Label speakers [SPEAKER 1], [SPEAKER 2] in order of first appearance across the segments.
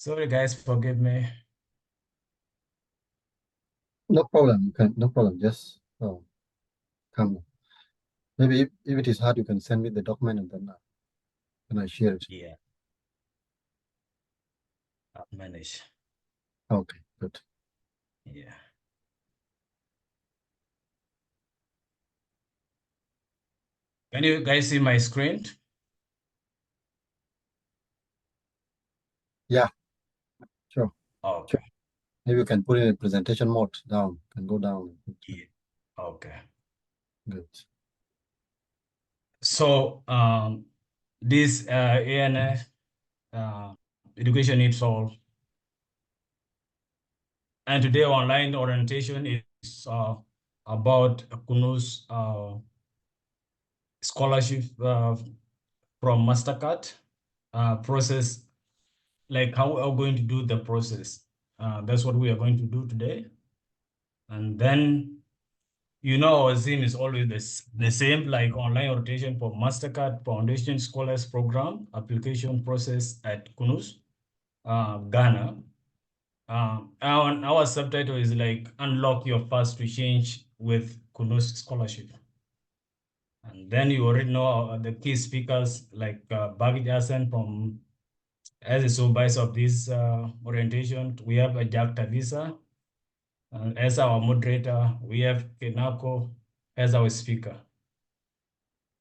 [SPEAKER 1] Sorry, guys, forgive me.
[SPEAKER 2] No problem. No problem. Just come. Maybe if it is hard, you can send me the document and then I share it.
[SPEAKER 1] Yeah, I'll manage.
[SPEAKER 2] Okay, good.
[SPEAKER 1] Yeah. Can you guys see my screen?
[SPEAKER 2] Yeah, sure. Sure.
[SPEAKER 1] Okay.
[SPEAKER 2] Maybe you can put it in presentation mode down. Can go down.
[SPEAKER 1] Yeah. Okay.
[SPEAKER 2] Good.
[SPEAKER 1] So this ANS education needs all. And today online orientation is about KNUST scholarship from Mastercard process, like how we are going to do the process. That's what we are going to do today. And then, our theme is always the same, like online orientation for Mastercard Foundation Scholars Program application process at KNUST, Ghana. Our subtitle is like unlock your path to change with KNUST scholarship. And then you already know the key speakers like Bagit Hassan from as a supervisor of this orientation. We have Jack Tavisa, and as our moderator, we have Kinako as our speaker.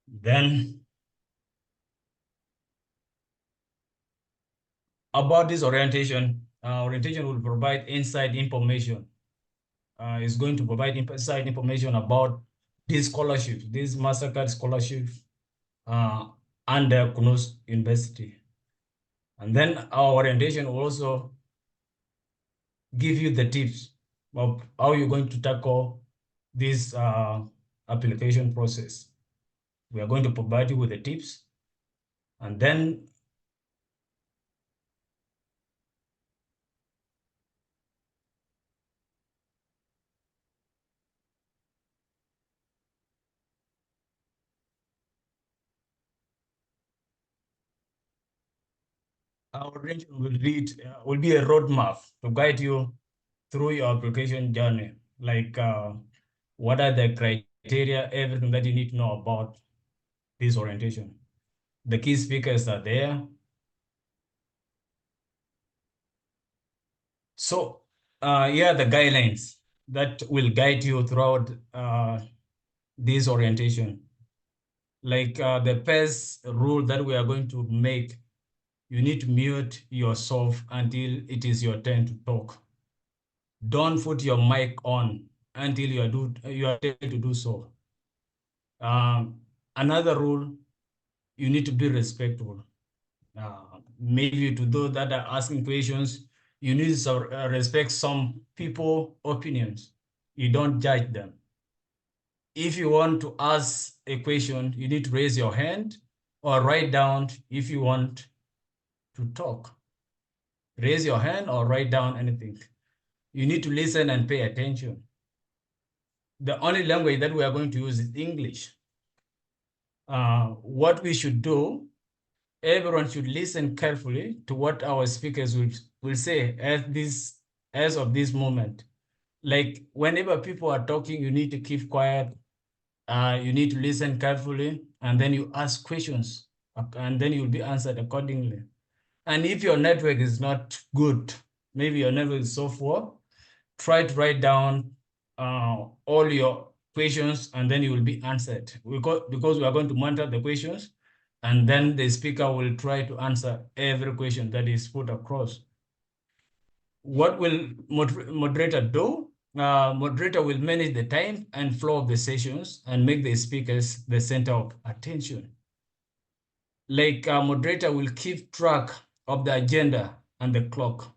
[SPEAKER 1] Then about this orientation will provide inside information. It's going to provide inside information about this scholarship, this Mastercard scholarship under KNUST University. And then our orientation will also give you the tips of how you're going to tackle this application process. We are going to provide you with the tips, and then our orientation will be a roadmap to guide you through your application journey, like what are the criteria, everything that you need to know about this orientation. The key speakers are there. So here are the guidelines that will guide you throughout this orientation. Like the first rule that we are going to make, you need to mute yourself until it is your turn to talk. Don't put your mic on until you are able to do so. Another rule, you need to be respectful. Maybe to those that are asking questions, you need to respect some people' opinions. You don't judge them. If you want to ask a question, you need to raise your hand or write down if you want to talk. Raise your hand or write down anything. You need to listen and pay attention. The only language that we are going to use is English. What we should do, everyone should listen carefully to what our speakers will say as of this moment. Like whenever people are talking, you need to keep quiet. You need to listen carefully, and then you ask questions, and then you'll be answered accordingly. And if your network is not good, maybe your network is so poor, try to write down all your questions, and then you will be answered. Because we are going to monitor the questions, and then the speaker will try to answer every question that is put across. What will moderator do? Moderator will manage the time and flow of the sessions and make the speakers the center of attention. Like moderator will keep track of the agenda and the clock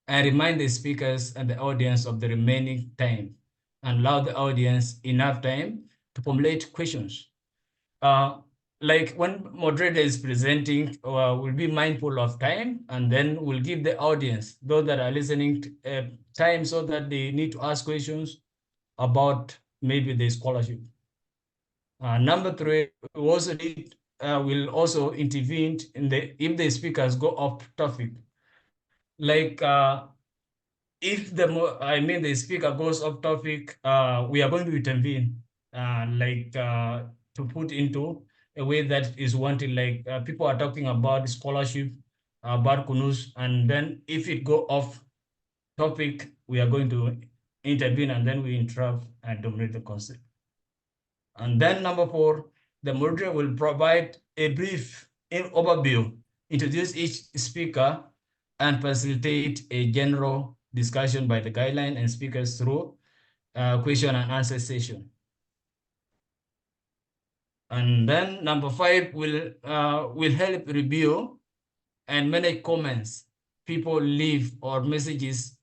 [SPEAKER 1] and remind the speakers and the audience of the remaining time and allow the audience enough time to formulate questions. Like when moderator is presenting, we'll be mindful of time, and then we'll give the audience, those that are listening, time so that they need to ask questions about maybe the scholarship. Number three, we also will also intervene if the speakers go off topic. Like if the speaker goes off topic, we are going to intervene, to put into a way that is wanted. Like people are talking about scholarship, about KNUST, and then if it go off topic, we are going to intervene, and then we interrupt and dominate the concept. And then number 4, the moderator will provide a brief overview, introduce each speaker, and facilitate a general discussion by the guideline and speakers through question and answer session. And then number 5 will help review and manage comments people leave or messages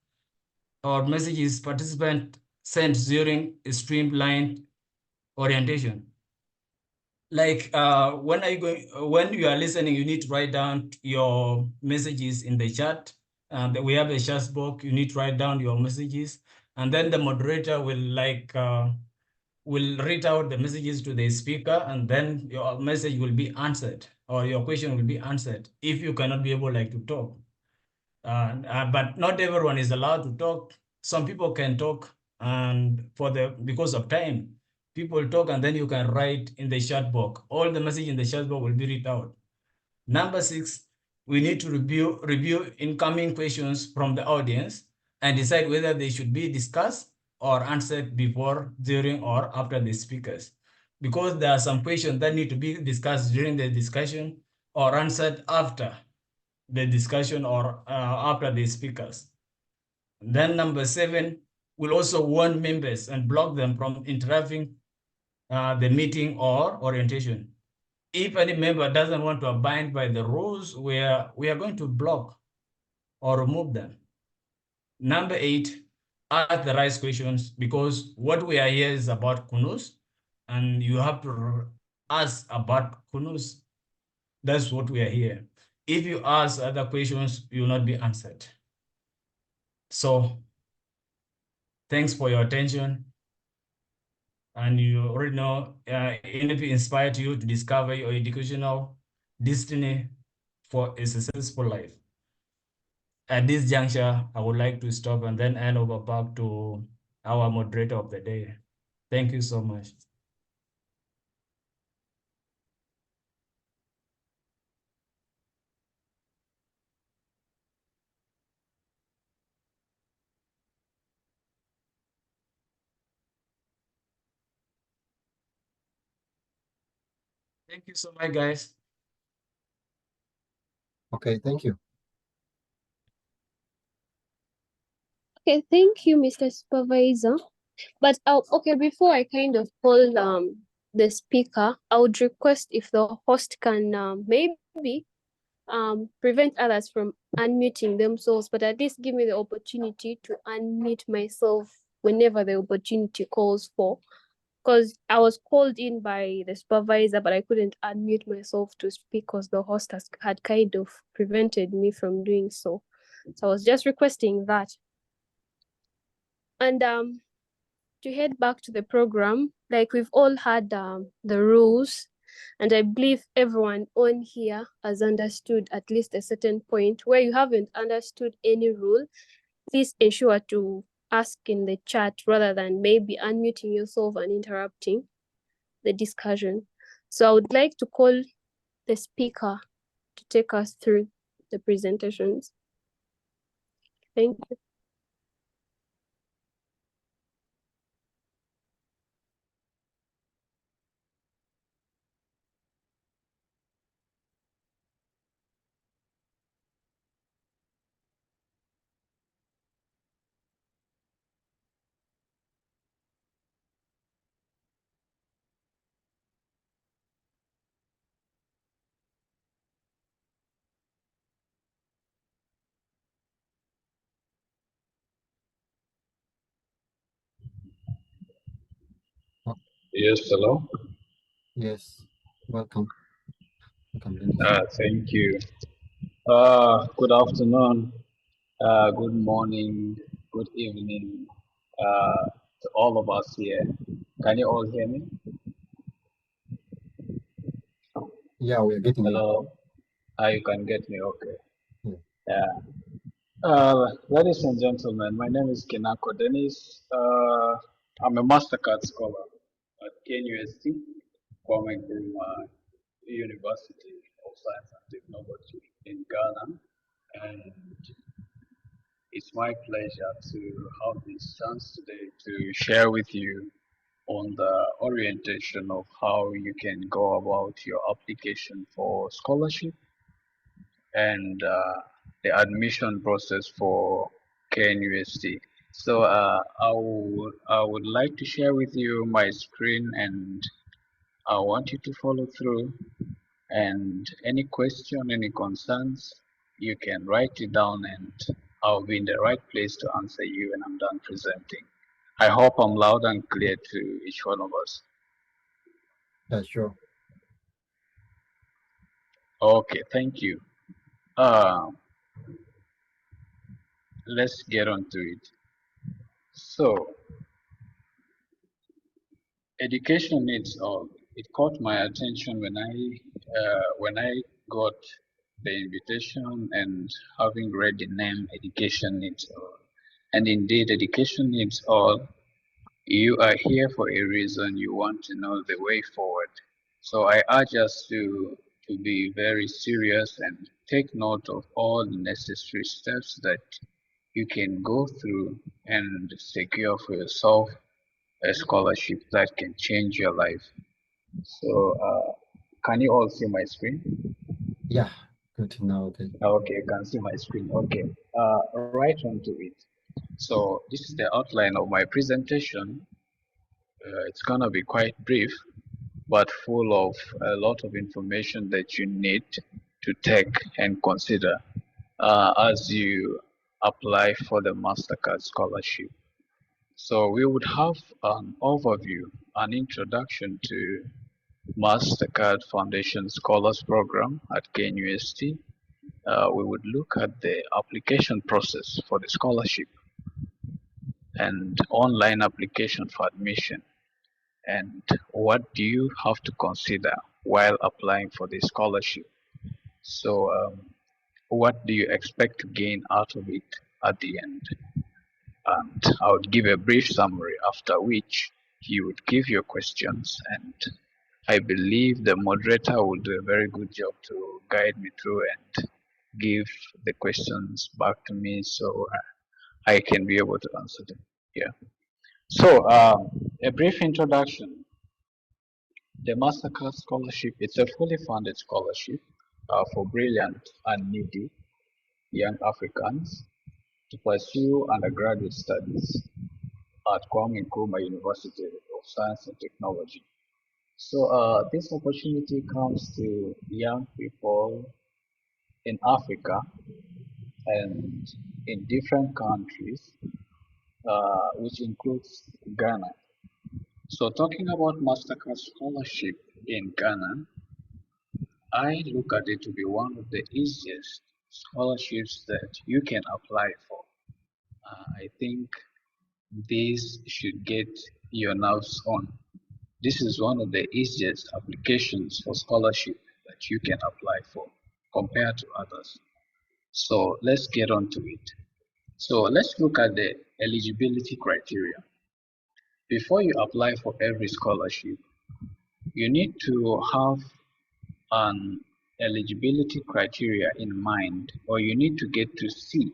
[SPEAKER 1] participant sent during a streamlined orientation. Like when you are listening, you need to write down your messages in the chat. We have a chat box. You need to write down your messages, and then the moderator will read out the messages to the speaker, and then your message will be answered or your question will be answered if you cannot be able to talk. But not everyone is allowed to talk. Some people can talk, and because of time, people talk, and then you can write in the chat box. All the message in the chat box will be read out. Number 6, we need to review incoming questions from the audience and decide whether they should be discussed or answered before, during, or after the speakers. Because there are some questions that need to be discussed during the discussion or answered after the discussion or after the speakers. Then number 7, we'll also warn members and block them from interrupting the meeting or orientation. If any member doesn't want to abide by the rules, we are going to block or remove them. Number 8, ask the right questions, because what we are here is about KNUST, and you have to ask about KNUST. That's what we are here. If you ask other questions, you will not be answered. So thanks for your attention. And you already know, NLP inspired you to discover your educational destiny for a successful life. At this juncture, I would like to stop and then hand over back to our moderator of the day. Thank you so much. Thank you so much, guys.
[SPEAKER 2] Okay, thank you.
[SPEAKER 3] Okay, thank you, Mr. Supervisor. But okay, before I kind of call the speaker, I would request if the host can maybe prevent others from unmuting themselves, but at least give me the opportunity to unmute myself whenever the opportunity calls for. Because I was called in by the supervisor, but I couldn't unmute myself to speak because the host had kind of prevented me from doing so. So I was just requesting that. And to head back to the program, like we've all had the rules, and I believe everyone on here has understood at least a certain point. Where you haven't understood any rule, please ensure to ask in the chat rather than maybe unmuting yourself and interrupting the discussion. So I would like to call the speaker to take us through the presentations. Thank you.
[SPEAKER 4] Yes, hello.
[SPEAKER 2] Yes, welcome. Welcome, Denis.
[SPEAKER 4] Thank you. Good afternoon, good morning, good evening to all of us here. Can you all hear me?
[SPEAKER 2] Yeah, we are getting you.
[SPEAKER 4] Hello. You can get me, okay.
[SPEAKER 2] Yeah.
[SPEAKER 4] Yeah. Ladies and gentlemen, my name is Kinako Denis. I'm a Mastercard scholar at KNUST, coming from University of Science and Technology in Ghana. And it's my pleasure to have this chance today to share with you on the orientation of how you can go about your application for scholarship and the admission process for KNUST. So I would like to share with you my screen, and I want you to follow through. And any question, any concerns, you can write it down, and I'll be in the right place to answer you when I'm done presenting. I hope I'm loud and clear to each one of us.
[SPEAKER 2] Yeah, sure.
[SPEAKER 4] Okay, thank you. Uh, let's get on to it. So, education needs all. It caught my attention when I got the invitation and having read the name education needs all. And indeed, education needs all. You are here for a reason. You want to know the way forward. So I urge us to be very serious and take note of all the necessary steps that you can go through and secure for yourself a scholarship that can change your life. So, can you all see my screen?
[SPEAKER 2] Yeah, good to know. Okay.
[SPEAKER 4] Okay, you can see my screen. Okay, right onto it. So, this is the outline of my presentation. It's gonna be quite brief, but full of a lot of information that you need to take and consider as you apply for the Mastercard scholarship. So we would have an overview, an introduction to Mastercard Foundation Scholars Program at KNUST. We would look at the application process for the scholarship and online application for admission, and what do you have to consider while applying for the scholarship. So what do you expect to gain out of it at the end? And I would give a brief summary, after which you would give your questions, and I believe the moderator will do a very good job to guide me through and give the questions back to me so I can be able to answer them. Yeah. So a brief introduction. The Mastercard Scholarship is a fully funded scholarship for brilliant and needy young Africans to pursue undergraduate studies at Kwame Nkrumah University of Science and Technology. So this opportunity comes to young people in Africa and in different countries, which includes Ghana. So talking about Mastercard scholarship in Ghana, I look at it to be one of the easiest scholarships that you can apply for. I think this should get your nerves on. This is one of the easiest applications for scholarship that you can apply for compared to others. So let's get on to it. So let's look at the eligibility criteria. Before you apply for every scholarship, you need to have an eligibility criteria in mind, or you need to get to see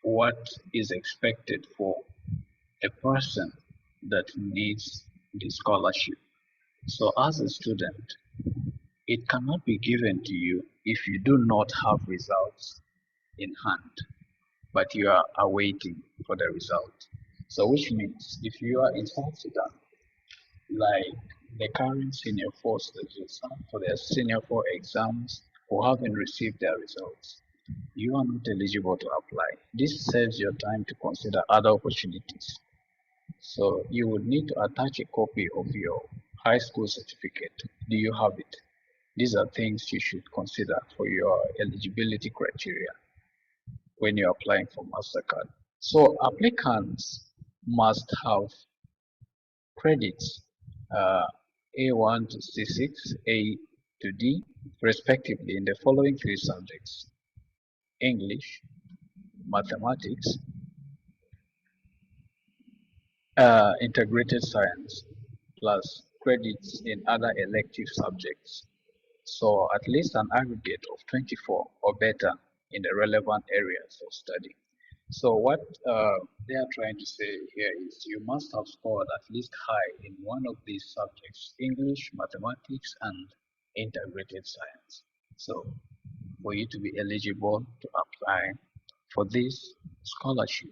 [SPEAKER 4] what is expected for a person that needs the scholarship. So as a student, it cannot be given to you if you do not have results in hand, but you are awaiting for the result. So which means if you are in South Sudan, like the current senior four students for their senior four exams who haven't received their results, you are not eligible to apply. This saves your time to consider other opportunities. So you would need to attach a copy of your high school certificate. Do you have it? These are things you should consider for your eligibility criteria when you're applying for Mastercard. So applicants must have credits A1 to C6, A to D, respectively, in the following three subjects: English, mathematics, integrated science, plus credits in other elective subjects. So at least an aggregate of 24 or better in the relevant areas of study. So what they are trying to say here is you must have scored at least high in one of these subjects: English, mathematics, and integrated science. So for you to be eligible to apply for this scholarship.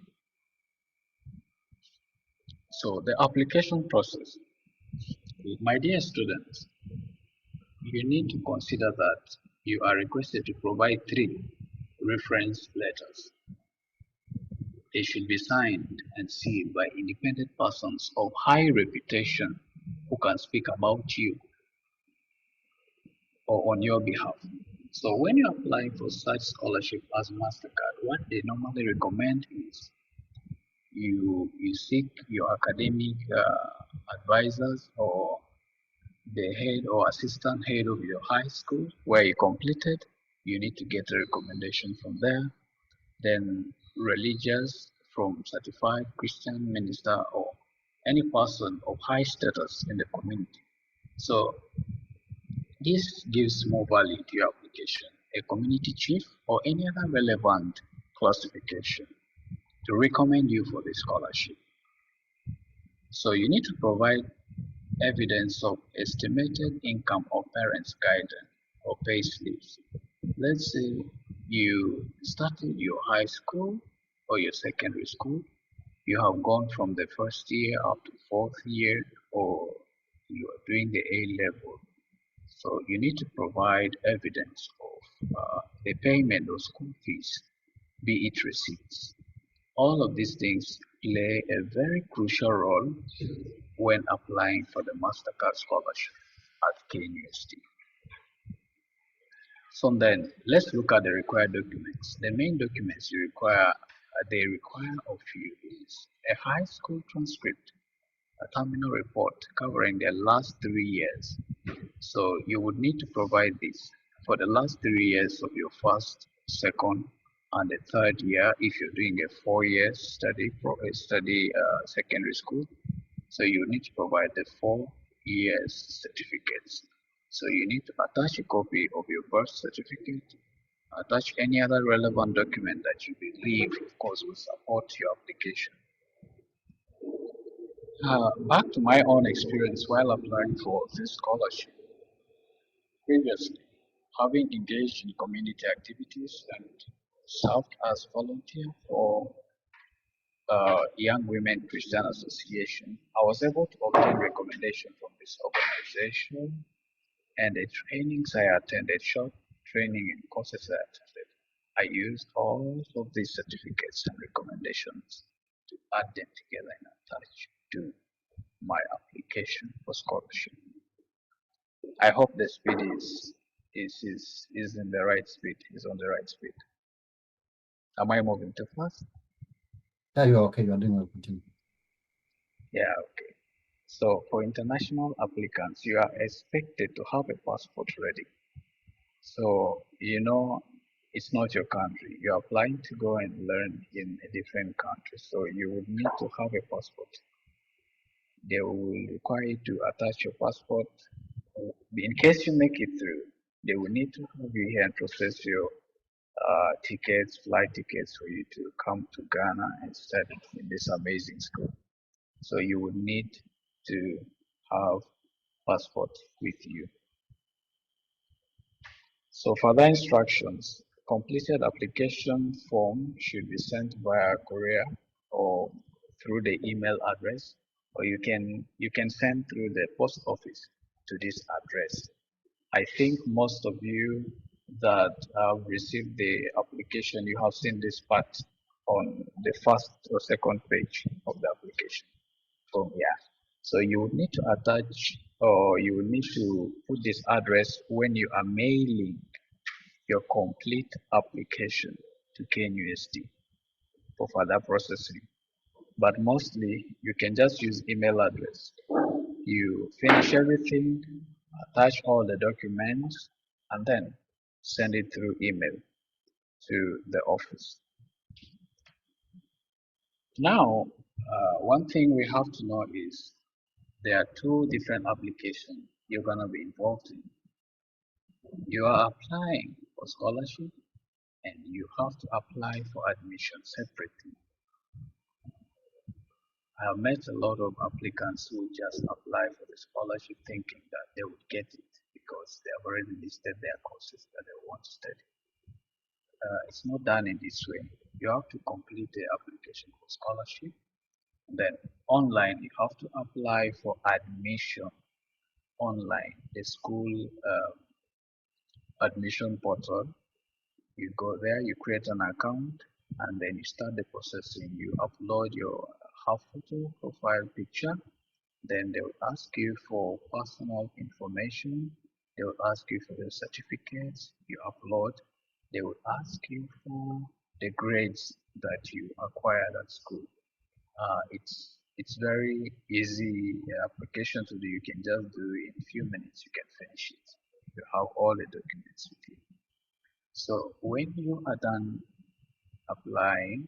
[SPEAKER 4] So the application process, my dear students, you need to consider that you are requested to provide 3 reference letters. They should be signed and sealed by independent persons of high reputation who can speak about you or on your behalf. So when you're applying for such scholarship as Mastercard, what they normally recommend is you seek your academic advisors or the head or assistant head of your high school where you completed. You need to get a recommendation from there. Then religious from certified Christian minister or any person of high status in the community. So this gives more value to your application. A community chief or any other relevant classification to recommend you for the scholarship. So you need to provide evidence of estimated income of parents' guidance or pay slips. Let's say you started your high school or your secondary school. You have gone from the first year up to 4th year, or you are doing the A level. So you need to provide evidence of the payment of school fees, be it receipts. All of these things play a very crucial role when applying for the Mastercard scholarship at KNUST. So then let's look at the required documents. The main documents they require of you is a high school transcript, a terminal report covering the last 3 years. So you would need to provide this for the last 3 years of your first, second, and the 3rd year if you're doing a 4-year study secondary school. So you need to provide the 4 years certificates. So you need to attach a copy of your birth certificate, attach any other relevant document that you believe, of course, will support your application. Back to my own experience while applying for this scholarship. Previously, having engaged in community activities and served as volunteer for Young Women Christian Association, I was able to obtain recommendation from this organization, and the trainings I attended, short training and courses I attended, I used all of these certificates and recommendations to add them together and attach to my application for scholarship. I hope the speed is in the right speed, is on the right speed. Am I moving too fast?
[SPEAKER 2] Yeah, you're okay. You're doing well. Continue.
[SPEAKER 4] Yeah, okay. So for international applicants, you are expected to have a passport ready. So, it's not your country. You're applying to go and learn in a different country. So you would need to have a passport. They will require you to attach your passport. In case you make it through, they will need to have you here and process your tickets, flight tickets for you to come to Ghana and study in this amazing school. So you would need to have passport with you. So further instructions: completed application form should be sent via courier or through the email address, or you can send through the post office to this address. I think most of you that have received the application, you have seen this part on the first or second page of the application form. Yeah. So you would need to attach, or you would need to put this address when you are mailing your complete application to KNUST for further processing. But mostly you can just use email address. You finish everything, attach all the documents, and then send it through email to the office. Now, one thing we have to know is there are two different applications you're going to be involved in. You are applying for scholarship and you have to apply for admission separately. I have met a lot of applicants who just apply for the scholarship thinking that they would get it because they have already listed their courses that they want to study. It's not done in this way. You have to complete the application for scholarship. Then online, you have to apply for admission online, the school admission portal. You go there, you create an account, and then you start the processing. You upload your half photo profile picture. Then they will ask you for personal information. They will ask you for your certificates you upload. They will ask you for the grades that you acquired at school. It's very easy application to do. You can just do it in a few minutes. You can finish it. You have all the documents with you. So when you are done applying,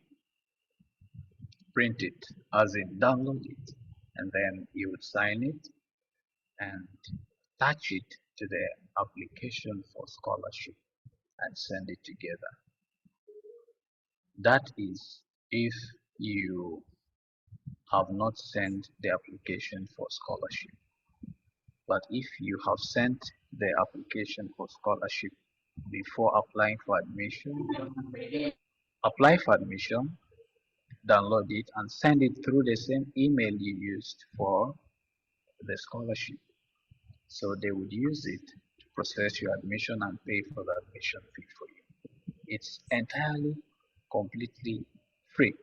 [SPEAKER 4] print it, as in download it, and then you would sign it and attach it to the application for scholarship and send it together. That is if you have not sent the application for scholarship. But if you have sent the application for scholarship before applying for admission, apply for admission, download it and send it through the same email you used for the scholarship. So they would use it to process your admission and pay for the admission fee for you. It's entirely, completely free.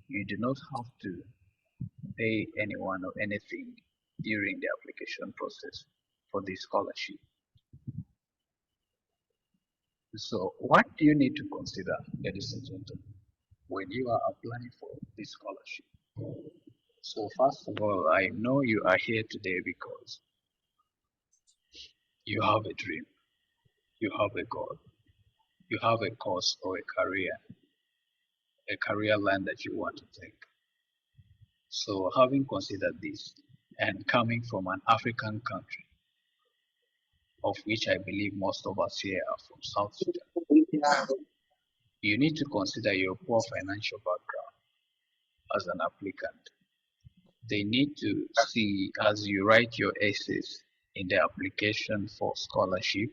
[SPEAKER 4] You do not have to pay anyone or anything during the application process for this scholarship. So what do you need to consider, ladies and gentlemen, when you are applying for this scholarship? So first of all, I know you are here today because you have a dream, you have a goal, you have a course or a career line that you want to take. So having considered this and coming from an African country, of which I believe most of us here are from South Sudan, you need to consider your poor financial background as an applicant. They need to see, as you write your essays in the application for scholarship,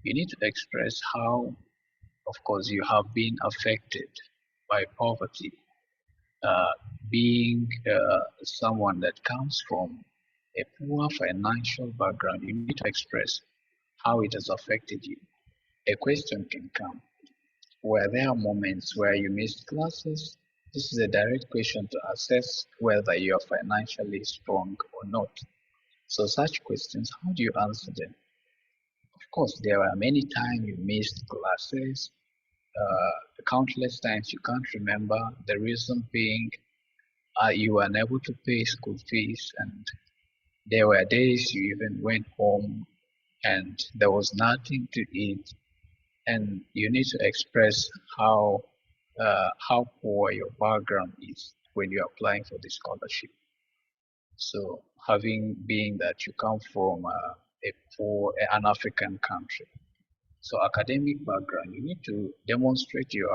[SPEAKER 4] you need to express how, of course, you have been affected by poverty. Uh, being someone that comes from a poor financial background, you need to express how it has affected you. A question can come: were there moments where you missed classes? This is a direct question to assess whether you are financially strong or not. So such questions, how do you answer them? Of course, there are many times you missed classes, countless times you can't remember, the reason being you were unable to pay school fees, and there were days you even went home and there was nothing to eat, and you need to express how poor your background is when you're applying for the scholarship. So having being that you come from an African country, so academic background, you need to demonstrate your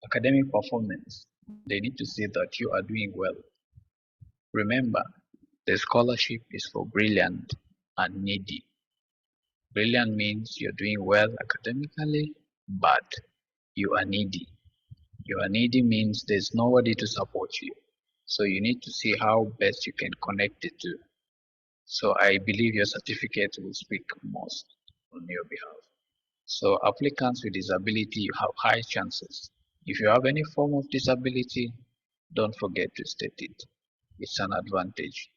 [SPEAKER 4] academic performance. They need to see that you are doing well. Remember, the scholarship is for brilliant and needy. Brilliant means you're doing well academically, but you are needy. You are needy means there's nobody to support you. So you need to see how best you can connect it to. So I believe your certificate will speak most on your behalf. So applicants with disability, you have high chances. If you have any form of disability, don't forget to state it. It's an advantage.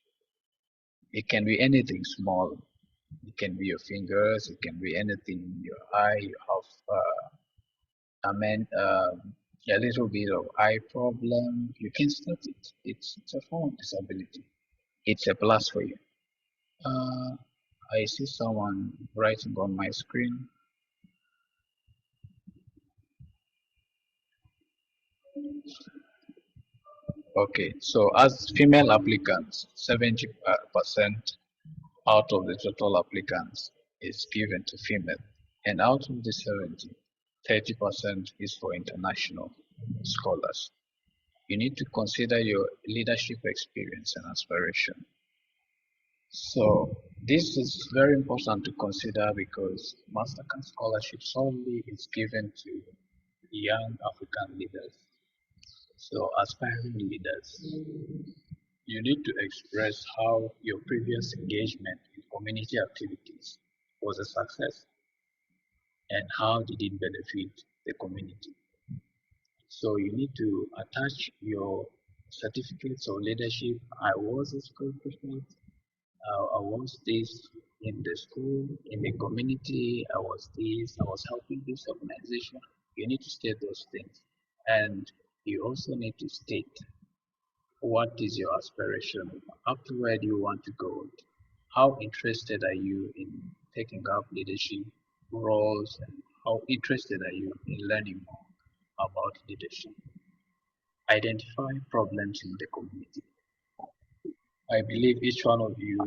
[SPEAKER 4] It can be anything small. It can be your fingers. It can be anything in your eye. You have, a little bit of eye problem. You can state it. It's a form of disability. It's a plus for you. I see someone writing on my screen. Okay, so as female applicants, 70% out of the total applicants is given to female, and out of the 70, 30% is for international scholars. You need to consider your leadership experience and aspiration. So this is very important to consider because Mastercard scholarship solely is given to young African leaders. So aspiring leaders, you need to express how your previous engagement in community activities was a success and how did it benefit the community. So you need to attach your certificates of leadership. I was a school prefect. I was this in the school, in the community. I was this. I was helping this organization. You need to state those things, and you also need to state what is your aspiration? Up to where do you want to go? How interested are you in taking up leadership roles? And how interested are you in learning more about leadership? Identify problems in the community. I believe each one of you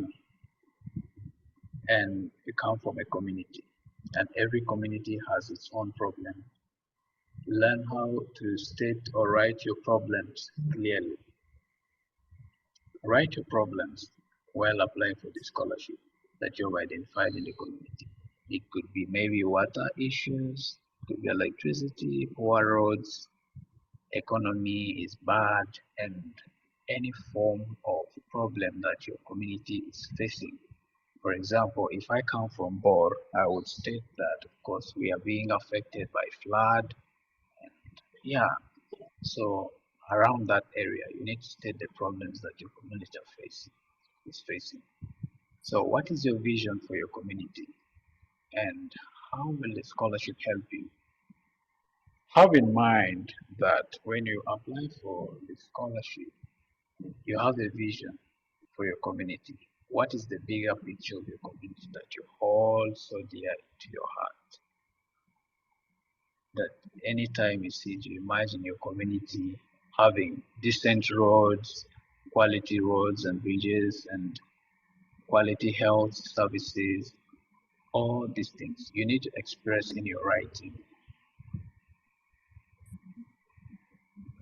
[SPEAKER 4] and you come from a community and every community has its own problem. Learn how to state or write your problems clearly. Write your problems while applying for the scholarship that you've identified in the community. It could be maybe water issues, it could be electricity, poor roads, economy is bad, and any form of problem that your community is facing. For example, if I come from Bor, I would state that, of course, we are being affected by flood. Yeah, so around that area, you need to state the problems that your community is facing. So what is your vision for your community? And how will the scholarship help you? Have in mind that when you apply for the scholarship, you have a vision for your community. What is the bigger picture of your community that you hold so dear to your heart? That anytime you see it, you imagine your community having decent roads, quality roads and bridges, and quality health services, all these things you need to express in your writing.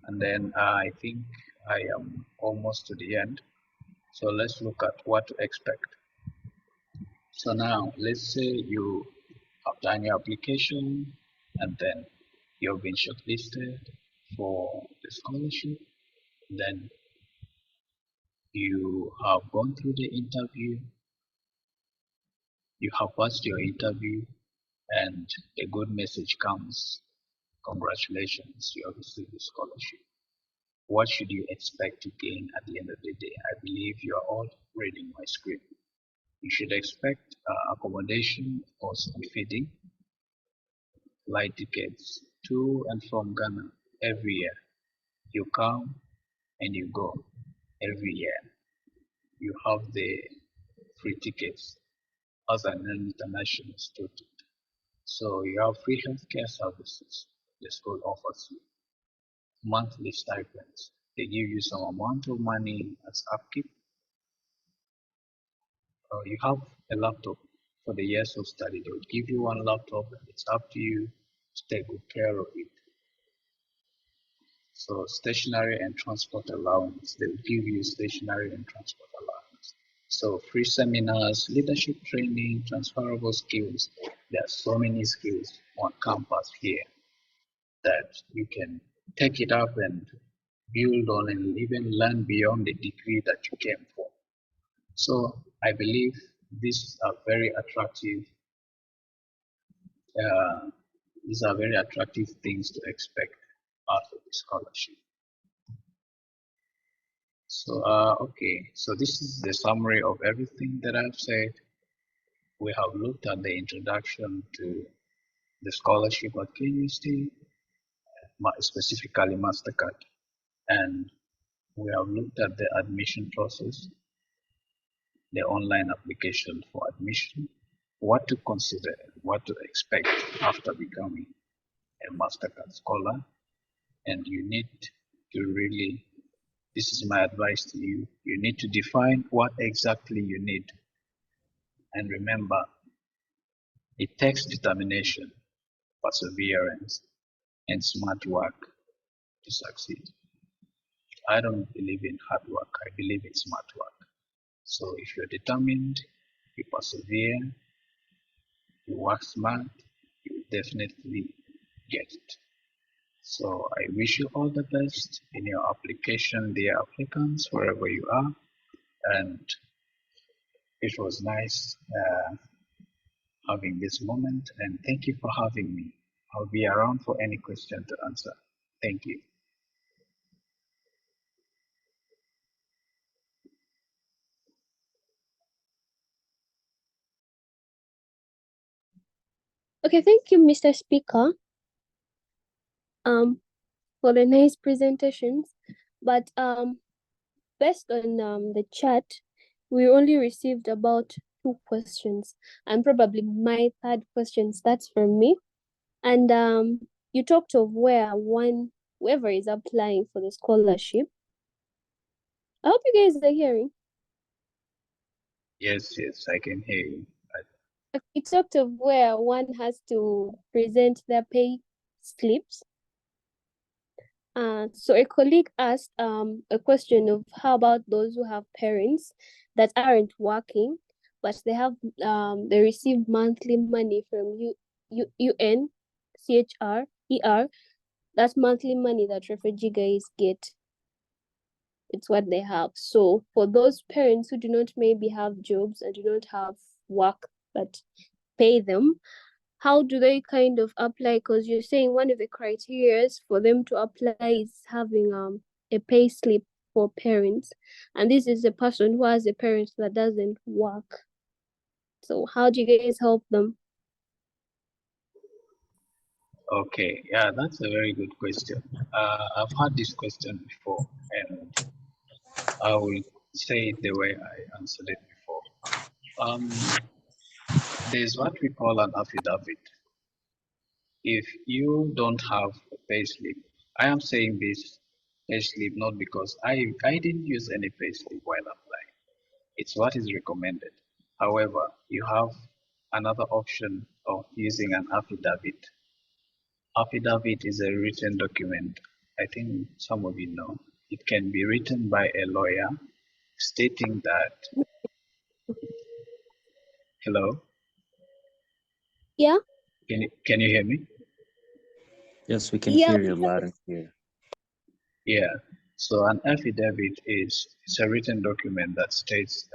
[SPEAKER 4] And then I think I am almost to the end. So let's look at what to expect. So now let's say you have done your application and then you've been shortlisted for the scholarship. Then you have gone through the interview, you have passed your interview, and a good message comes. Congratulations, you have received the scholarship. What should you expect to gain at the end of the day? I believe you are all reading my script. You should expect accommodation or school feeding, flight tickets to and from Ghana every year. You come and you go every year. You have the free tickets as an international student. So you have free healthcare services the school offers you, monthly stipends. They give you some amount of money as upkeep. You have a laptop for the years of study. They would give you one laptop. It's up to you to take good care of it. So stationery and transport allowance. They will give you stationery and transport allowance. So free seminars, leadership training, transferable skills. There are so many skills on campus here that you can take it up and build on and even learn beyond the degree that you came for. So I believe these are very attractive. These are very attractive things to expect out of the scholarship. So okay, so this is the summary of everything that I've said. We have looked at the introduction to the scholarship at KNUST, specifically Mastercard, and we have looked at the admission process, the online application for admission, what to consider, what to expect after becoming a Mastercard scholar, and you need to really This is my advice to you. You need to define what exactly you need. And remember, it takes determination, perseverance, and smart work to succeed. I don't believe in hard work. I believe in smart work. So if you're determined, you persevere, you work smart, you will definitely get it. So I wish you all the best in your application, dear applicants, wherever you are. And it was nice having this moment. And thank you for having me. I'll be around for any question to answer. Thank you.
[SPEAKER 3] Okay, thank you, Mr. Speaker, for the nice presentations. But based on the chat, we only received about 2 questions, and probably my third question starts from me. And you talked of whoever is applying for the scholarship. I hope you guys are hearing.
[SPEAKER 4] Yes, I can hear you.
[SPEAKER 3] You talked of where one has to present their pay slips. So a colleague asked a question of how about those who have parents that aren't working, but they receive monthly money from UNCHR, that's monthly money that refugee guys get. It's what they have. So for those parents who do not maybe have jobs and do not have work that pay them, how do they kind of apply? Because you're saying one of the criteria for them to apply is having a pay slip for parents, and this is a person who has a parent that doesn't work. So how do you guys help them?
[SPEAKER 4] Okay, yeah, that's a very good question. I've had this question before, and I will say it the way I answered it before. There's what we call an affidavit. If you don't have a payslip, I am saying this payslip not because I didn't use any payslip while applying. It's what is recommended. However, you have another option of using an affidavit. Affidavit is a written document. I think some of you know. It can be written by a lawyer stating that, hello,
[SPEAKER 3] Yeah,
[SPEAKER 4] can you hear me?
[SPEAKER 5] Yes, we can
[SPEAKER 3] yeah,
[SPEAKER 5] hear you loud and clear.
[SPEAKER 4] Yeah. So an affidavit is a written document that states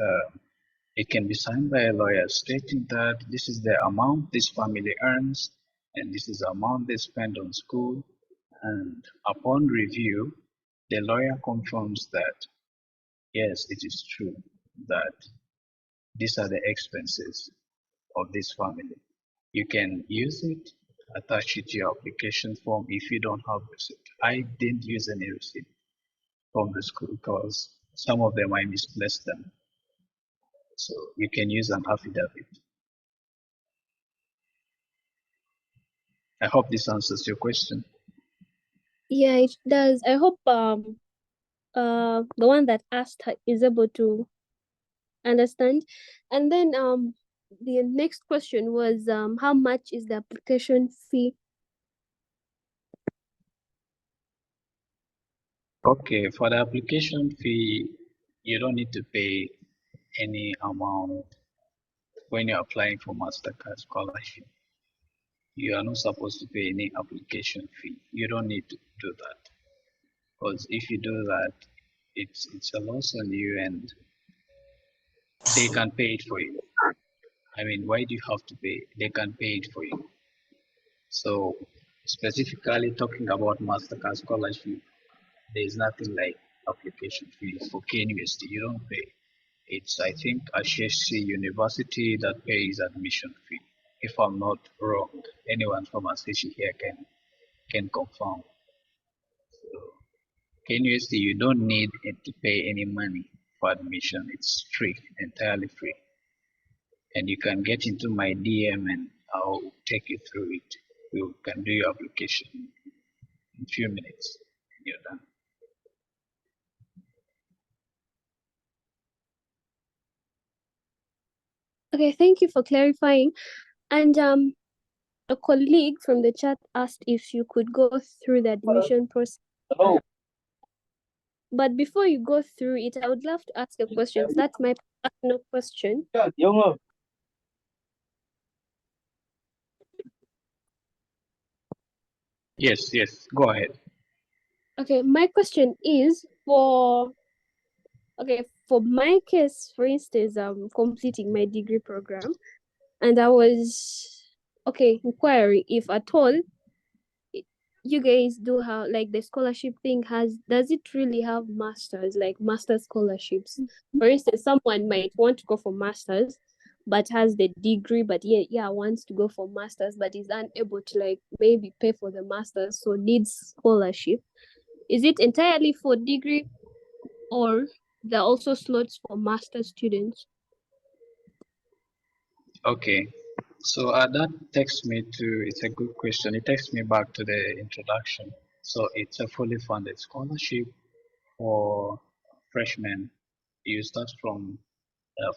[SPEAKER 4] it can be signed by a lawyer stating that this is the amount this family earns and this is the amount they spend on school. And upon review, the lawyer confirms that yes, it is true that these are the expenses of this family. You can use it, attach it to your application form if you don't have receipt. I didn't use any receipt from the school because some of them I misplaced them. So you can use an affidavit. I hope this answers your question.
[SPEAKER 3] yeah, it does. I hope the one that asked is able to understand. And then the next question was how much is the application fee?
[SPEAKER 4] Okay, for the application fee, you don't need to pay any amount when you're applying for Mastercard scholarship. You are not supposed to pay any application fee. You don't need to do that. Because if you do that, it's a loss on you and they can pay it for you. I mean, why do you have to pay? They can pay it for you. So specifically talking about Mastercard scholarship, there is nothing like application fee for KNUST. You don't pay. It's I think Ashesi University that pays admission fee. If I'm not wrong, anyone from Ashesi here can confirm. So KNUST, you don't need to pay any money for admission. It's free, entirely free. And you can get into my DM and I'll take you through it. You can do your application in a few minutes. And you're done.
[SPEAKER 3] Okay, thank you for clarifying. And a colleague from the chat asked if you could go through the admission process. But before you go through it, I would love to ask a question. That's my personal question.
[SPEAKER 4] Yes, yes, go ahead.
[SPEAKER 3] Okay, my question is for my case, for instance, I'm completing my degree program, and I was inquiring if at all you guys do have like the scholarship thing does it really have masters, like master scholarships? For instance, someone might want to go for masters but has the degree, but wants to go for masters but is unable to like maybe pay for the masters, so needs scholarship. Is it entirely for degree, or there are also slots for master students?
[SPEAKER 4] Okay, so that takes me to, it's a good question. It takes me back to the introduction. So it's a fully funded scholarship for freshmen. You start from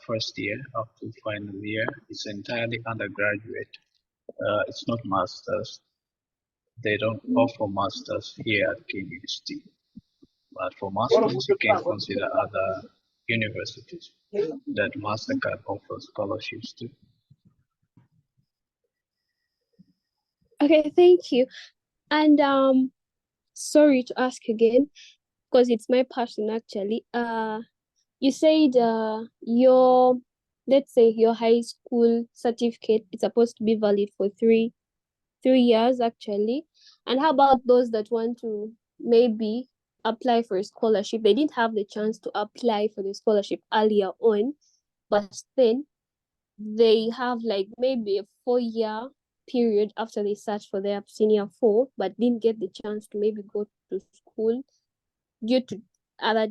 [SPEAKER 4] first year up to final year. It's entirely undergraduate. It's not masters. They don't offer masters here at KNUST. But for masters, you can consider other universities that Mastercard offers scholarships to.
[SPEAKER 3] Okay, thank you. And sorry to ask again, because it's my passion actually. You said your, let's say your high school certificate is supposed to be valid for three years actually. And how about those that want to maybe apply for a scholarship? They didn't have the chance to apply for the scholarship earlier on, but then they have like maybe a 4-year period after they search for their senior 4, but didn't get the chance to maybe go to school due to other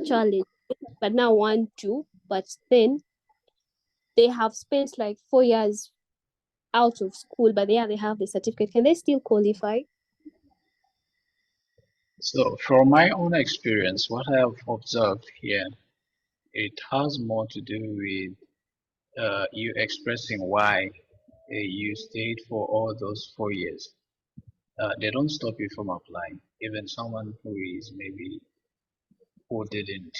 [SPEAKER 3] challenges, but now want to, but then they have spent like 4 years out of school, but they have the certificate. Can they still qualify?
[SPEAKER 4] So from my own experience, what I have observed here, it has more to do with you expressing why you stayed for all those 4 years. They don't stop you from applying. Even someone who is maybe who didn't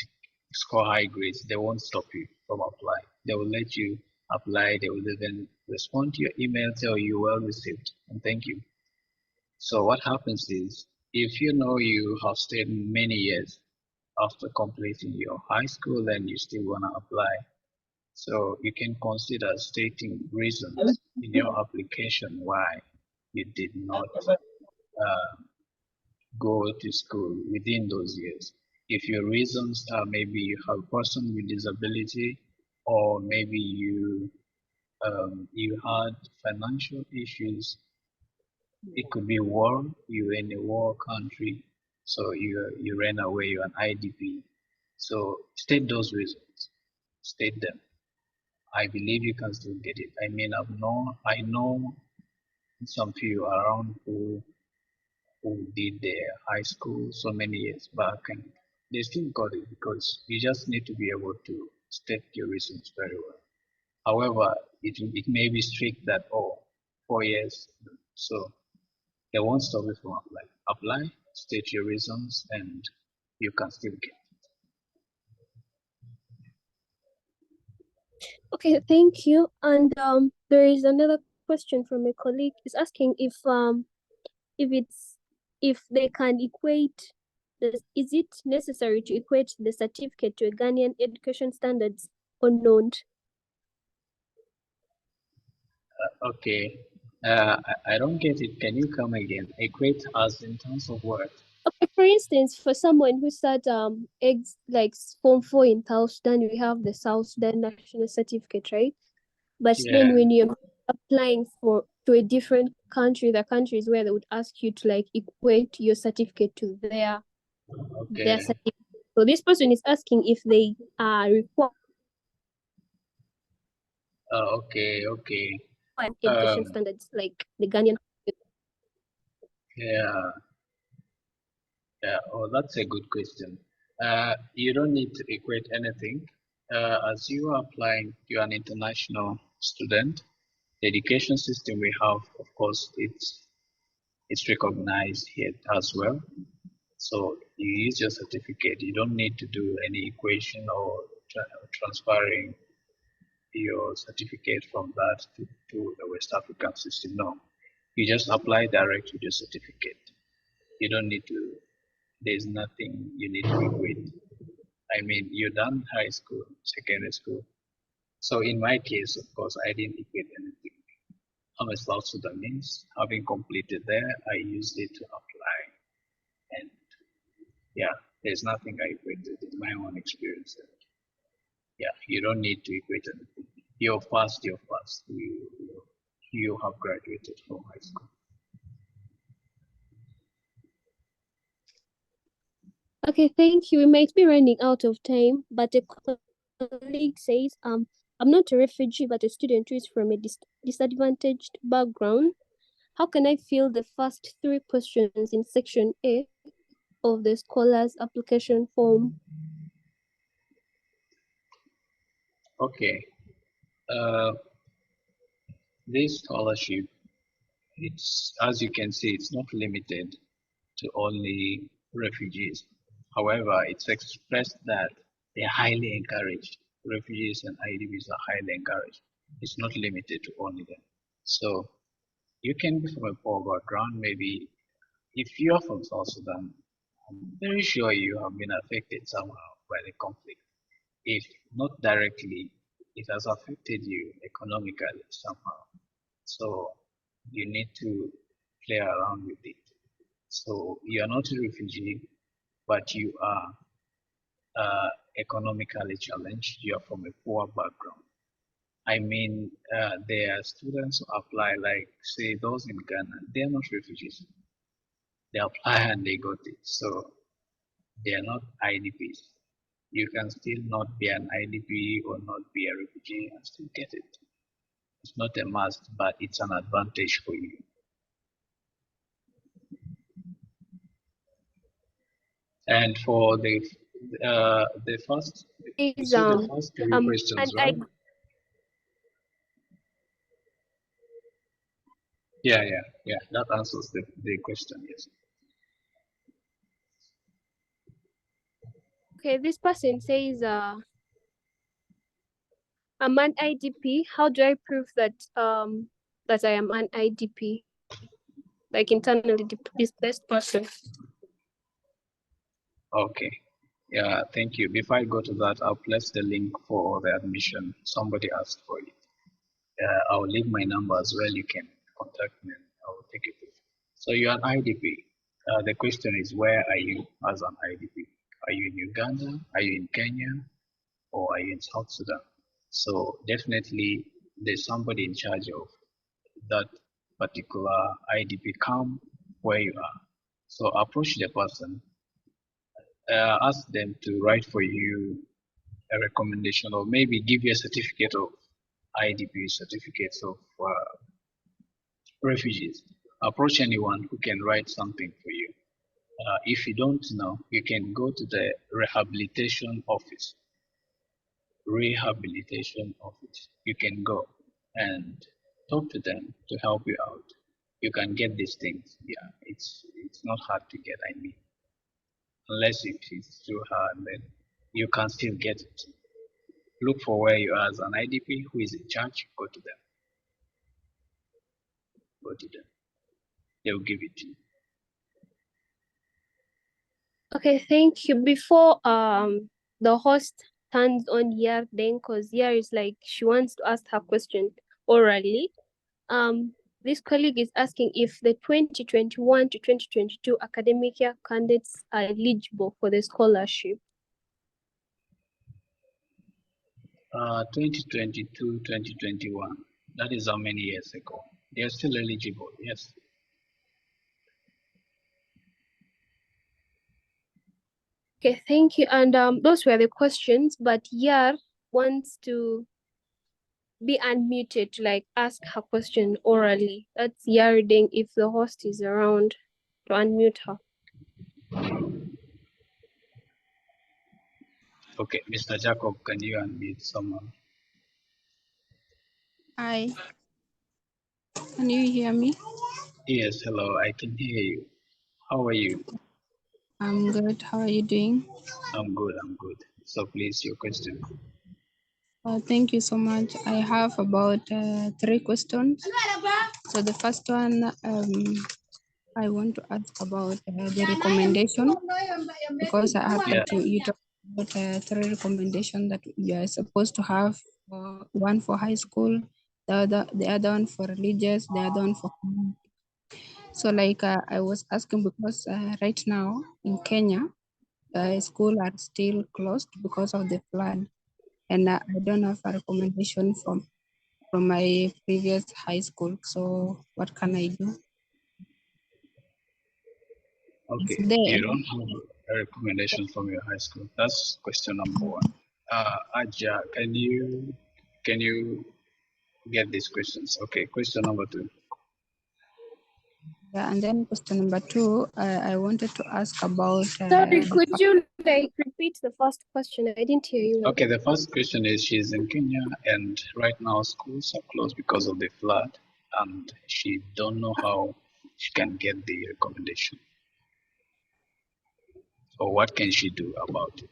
[SPEAKER 4] score high grades, they won't stop you from applying. They will let you apply. They will even respond to your email, tell you well received and thank you. So what happens is, if you know you have stayed many years after completing your high school and you still want to apply, so you can consider stating reasons in your application why you did not uh, go to school within those years. If your reasons are maybe you have a person with disability, or maybe you had financial issues, it could be war, you're in a war country, so you ran away, you're an IDP. So state those reasons, state them. I believe you can still get it. I know some few around who did their high school so many years back, and they still got it because you just need to be able to state your reasons very well. However, it may be strict that 4 years, so they won't stop you from applying. Apply, state your reasons, and you can still get.
[SPEAKER 3] Okay, thank you. And there is another question from a colleague. Is asking if they can equate is it necessary to equate the certificate to a Ghanaian education standards or not?
[SPEAKER 4] Okay, I don't get it. Can you come again? Equate as in terms of what?
[SPEAKER 3] Okay, for instance, for someone who said like Form 4 in South Sudan, we have the South Sudan national certificate, right? But
[SPEAKER 4] Yeah.
[SPEAKER 3] then when you're applying to a different country, the countries where they would ask you to like equate your certificate to their
[SPEAKER 4] Okay.
[SPEAKER 3] certificate. So this person is asking if they are required
[SPEAKER 4] Okay.
[SPEAKER 3] education standards like the Ghanaian.
[SPEAKER 4] Yeah. Yeah. Oh, that's a good question. You don't need to equate anything. As you are applying, you are an international student. The education system we have, of course, it's recognized here as well. So you use your certificate. You don't need to do any equation or transferring your certificate from that to the West African system. No, you just apply direct with your certificate. You don't need to, there's nothing you need to equate. I mean, you done high school, secondary school. So in my case, of course, I didn't equate anything. I'm a South Sudanese. Having completed there, I used it to apply. And yeah, there's nothing I equated in my own experience. Yeah, you don't need to equate anything. You're fast. You have graduated from high school.
[SPEAKER 3] Okay, thank you. We might be running out of time, but a colleague says, I'm not a refugee, but a student who is from a disadvantaged background. How can I fill the first 3 questions in section A of the scholar's application form?
[SPEAKER 4] Okay. This scholarship, it's, as you can see, it's not limited to only refugees. However, it's expressed that they're highly encouraged. Refugees and IDPs are highly encouraged. It's not limited to only them. So you can be from a poor background. Maybe if you're from South Sudan, I'm very sure you have been affected somehow by the conflict. If not directly, it has affected you economically somehow. So you need to play around with it. So you are not a refugee, but you are economically challenged. You are from a poor background. I mean, there are students who apply, like say those in Ghana, they are not refugees. They apply and they got it. So they are not IDPs. You can still not be an IDP or not be a refugee and still get it. It's not a must, but it's an advantage for you. And for the first, you
[SPEAKER 3] Is
[SPEAKER 4] said the first 3 questions, right? Yeah. That answers the question, yes.
[SPEAKER 3] Okay, this person says, I'm an IDP. How do I prove that that I am an IDP? Like internally displaced person.
[SPEAKER 4] Okay. Yeah, thank you. Before I go to that, I'll place the link for the admission. Somebody asked for it. I'll leave my number as well. You can contact me. I will take it. So you're an IDP. The question is, where are you as an IDP? Are you in Uganda? Are you in Kenya? Or are you in South Sudan? So definitely there's somebody in charge of that particular IDP camp where you are. So approach the person, ask them to write for you a recommendation or maybe give you a certificate of IDP, certificates of refugees. Approach anyone who can write something for you. If you don't know, you can go to the rehabilitation office. You can go and talk to them to help you out. You can get these things. Yeah, it's not hard to get. I mean, unless if it's too hard, then you can still get it. Look for where you are as an IDP who is in charge. Go to them. Go to them. They will give it to you.
[SPEAKER 3] Okay, thank you. Before the host turns on Yar then, because Yar is like she wants to ask her question orally. This colleague is asking if the 2021 to 2022 academic year candidates are eligible for the scholarship.
[SPEAKER 4] 2022, 2021. That is how many years ago? They are still eligible, yes.
[SPEAKER 3] Okay, thank you. And those were the questions, but Yar wants to be unmuted to like ask her question orally. That's Yarding if the host is around to unmute her.
[SPEAKER 4] Okay, Mr. Jacob, can you unmute someone?
[SPEAKER 6] Hi, can you hear me?
[SPEAKER 4] Yes, hello, I can hear you. How are you?
[SPEAKER 6] I'm good. How are you doing?
[SPEAKER 4] I'm good, I'm good. So please, your question.
[SPEAKER 6] Thank you so much. I have about 3 questions. So the first one, I want to ask about the recommendation because I heard
[SPEAKER 4] Yeah,
[SPEAKER 6] that you talked about 3 recommendations that you are supposed to have. One for high school, the other one for religious, the other one for community. So like I was asking because right now in Kenya, school are still closed because of the flood, and I don't have a recommendation from my previous high school. So what can I do?
[SPEAKER 4] okay. You
[SPEAKER 6] Then
[SPEAKER 4] don't have a recommendation from your high school. That's question number one. Aja, can you get these questions? Okay, question number two.
[SPEAKER 6] yeah, and then question number 2, I wanted to ask about
[SPEAKER 3] Sorry,
[SPEAKER 6] the
[SPEAKER 3] could you like repeat the first question? I didn't hear you well.
[SPEAKER 4] Okay, the first question is she's in Kenya and right now schools are closed because of the flood and she don't know how she can get the recommendation. So what can she do about it?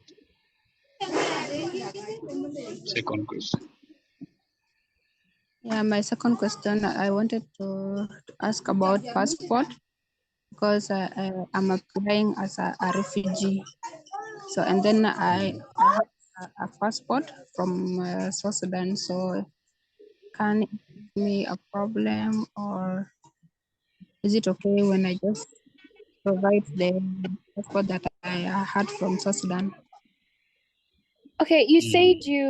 [SPEAKER 4] Second question.
[SPEAKER 6] yeah, my second question. I wanted to ask about passport because I'm applying as a refugee. So and then I have a passport from South Sudan. So can it give me a problem, or is it okay when I just provide the passport that I had from South Sudan?
[SPEAKER 3] Okay, you said
[SPEAKER 4] Mm.
[SPEAKER 3] you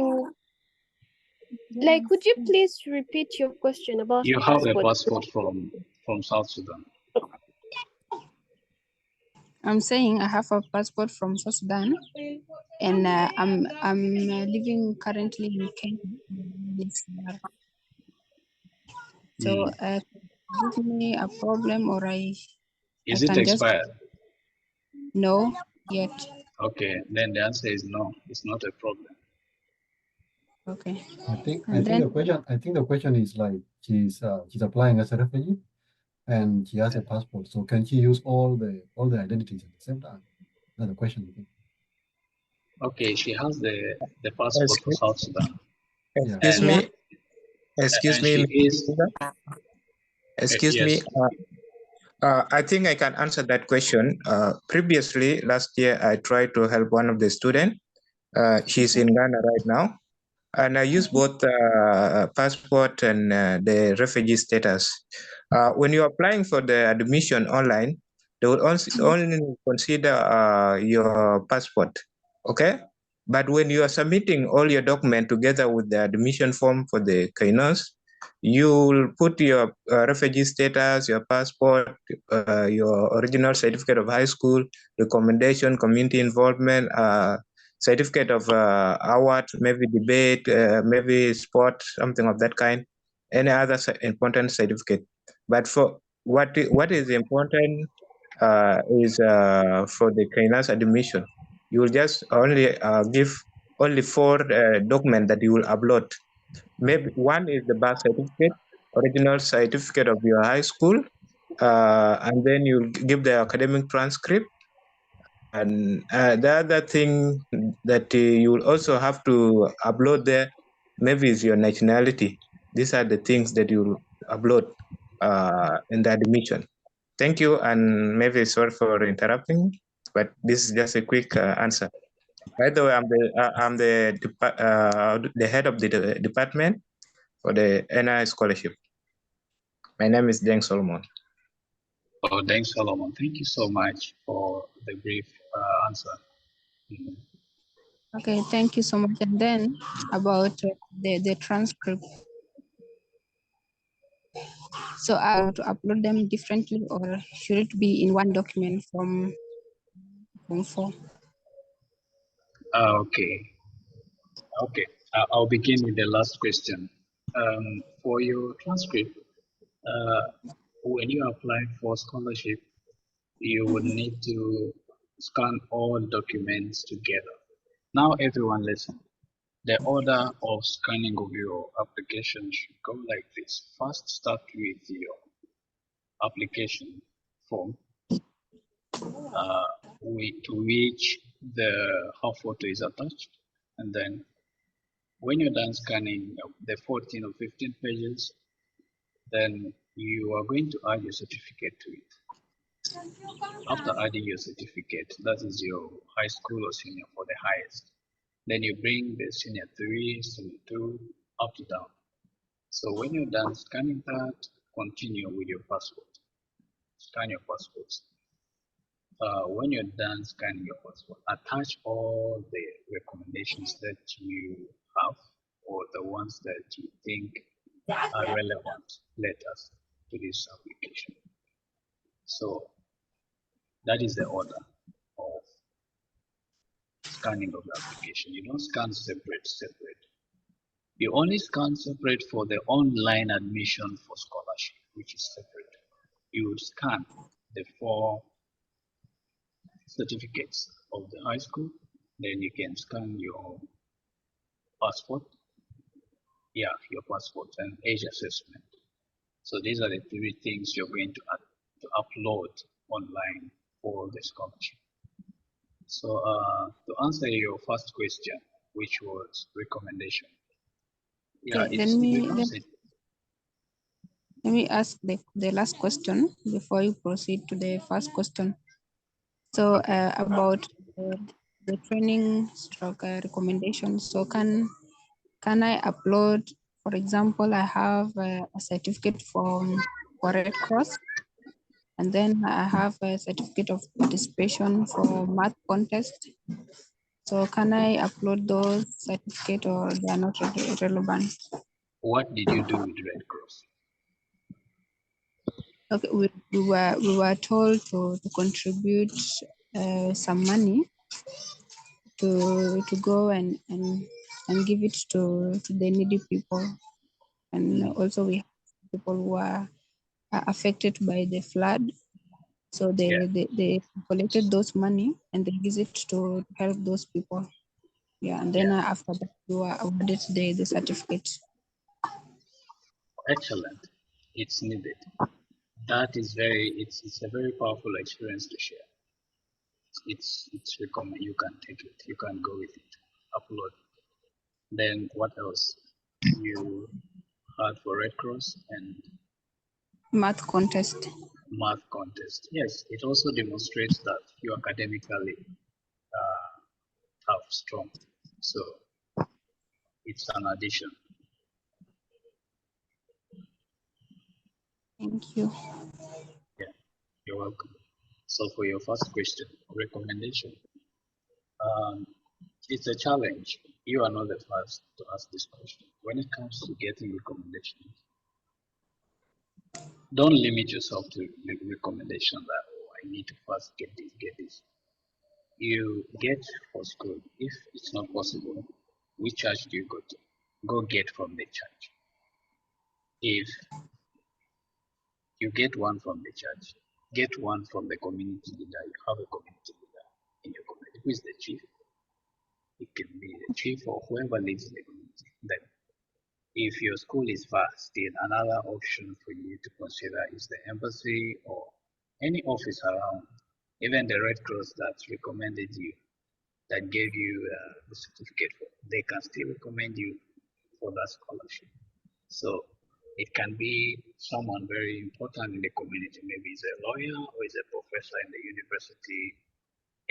[SPEAKER 3] like. Could you please repeat your question about
[SPEAKER 4] You have a
[SPEAKER 3] passport?
[SPEAKER 4] passport from South Sudan.
[SPEAKER 6] I'm saying I have a passport from South Sudan, and I'm living currently in Kenya. So
[SPEAKER 4] Mm.
[SPEAKER 6] give me a problem, or I
[SPEAKER 4] Is it
[SPEAKER 6] can just
[SPEAKER 4] expired?
[SPEAKER 6] know yet.
[SPEAKER 4] Okay, then the answer is no, it's not a problem.
[SPEAKER 6] Okay.
[SPEAKER 2] I think
[SPEAKER 6] And then
[SPEAKER 2] the question is like she's applying as a refugee and she has a passport. So can she use all the identities at the same time? That's the question, I think.
[SPEAKER 4] Okay, she has the passport for
[SPEAKER 5] Excuse,
[SPEAKER 4] South Sudan
[SPEAKER 2] Yeah.
[SPEAKER 5] excuse
[SPEAKER 6] yeah.
[SPEAKER 5] me, excuse
[SPEAKER 4] and
[SPEAKER 5] me,
[SPEAKER 4] she
[SPEAKER 5] Mr.
[SPEAKER 4] is,
[SPEAKER 5] excuse me.
[SPEAKER 4] yes,
[SPEAKER 5] I think I can answer that question. Previously, last year, I tried to help one of the students. She's in Ghana right now, and I use both passport and the refugee status. When you're applying for the admission online, they will only consider your passport, okay? But when you are submitting all your document together with the admission form for the KNUST, you will put your refugee status, your passport, your original certificate of high school, recommendation, community involvement, certificate of award, maybe debate, maybe sport, something of that kind, any other important certificate. But for what is important is for the KNUST admission. You will just only give only 4 documents that you will upload. Maybe one is the birth certificate, original certificate of your high school, and then you give the academic transcript. And the other thing that you will also have to upload there, maybe is your nationality. These are the things that you will upload in the admission. Thank you, and maybe sorry for interrupting, but this is just a quick answer. By the way, I'm the head of the department for the NI scholarship. My name is Deng Solomon.
[SPEAKER 4] oh, thanks Solomon. Thank you so much for the brief answer. Mm.
[SPEAKER 6] Okay. Thank you so much. And then about the transcript. So I have to upload them differently, or should it be in one document from 4?
[SPEAKER 4] Okay, okay. I'll begin with the last question. For your transcript, when you apply for scholarship, you would need to scan all documents together. Now everyone listen. The order of scanning of your application should go like this. First start with your application form, to which the half photo is attached, and then when you're done scanning the 14 or 15 pages, then you are going to add your certificate to it. After adding your certificate, that is your high school or senior for the highest. Then you bring the senior 3, senior 2, up to down. So when you're done scanning that, continue with your passport. Scan your passports. When you're done scanning your passport, attach all the recommendations that you have or the ones that you think are relevant letters to this application. So that is the order of scanning of the application. You don't scan separate. You only scan separate for the online admission for scholarship, which is separate. You would scan the 4 certificates of the high school, then you can scan your passport, your passport and age assessment. So these are the 3 things you're going to upload online for the scholarship. So to answer your first question, which was recommendation. Yeah,
[SPEAKER 6] Okay,
[SPEAKER 4] it's
[SPEAKER 6] let me ask the last question before you proceed to the first question. So
[SPEAKER 4] okay.
[SPEAKER 6] About the training stroke recommendations. So can I upload, for example, I have a certificate for Red Cross, and then I have a certificate of participation for math contest. So can I upload those certificates, or they are not relevant?
[SPEAKER 4] What did you do with Red Cross?
[SPEAKER 6] Okay, we were told to contribute some money to go and give it to the needy people, and also we have people who are affected by the flood. So they collected those money and they use it to help those people. Yeah, and then after that you are awarded the certificate.
[SPEAKER 4] Excellent. It's needed. That is it's a very powerful experience to share. It's recommend you can take it. You can go with it. Upload. Then what else? You had for Red Cross and
[SPEAKER 6] Math contest.
[SPEAKER 4] math contest. Yes, it also demonstrates that you academically tough, strong. So it's an addition.
[SPEAKER 6] Thank you.
[SPEAKER 4] Yeah, you're welcome. So for your first question, recommendation, it's a challenge. You are not the first to ask this question. When it comes to getting recommendations, don't limit yourself to recommendation that, oh, I need to first get this. You get for school. If it's not possible, which church do you go to? Go get from the church. If you get one from the church, get one from the community leader. You have a community leader in your community. Who is the chief? It can be the chief or whoever leads the community. Then, if your school is far, still another option for you to consider is the embassy or any office around, even the Red Cross that recommended you, that gave you the certificate, they can still recommend you for that scholarship. So it can be someone very important in the community, maybe it's a lawyer or it's a professor in the university,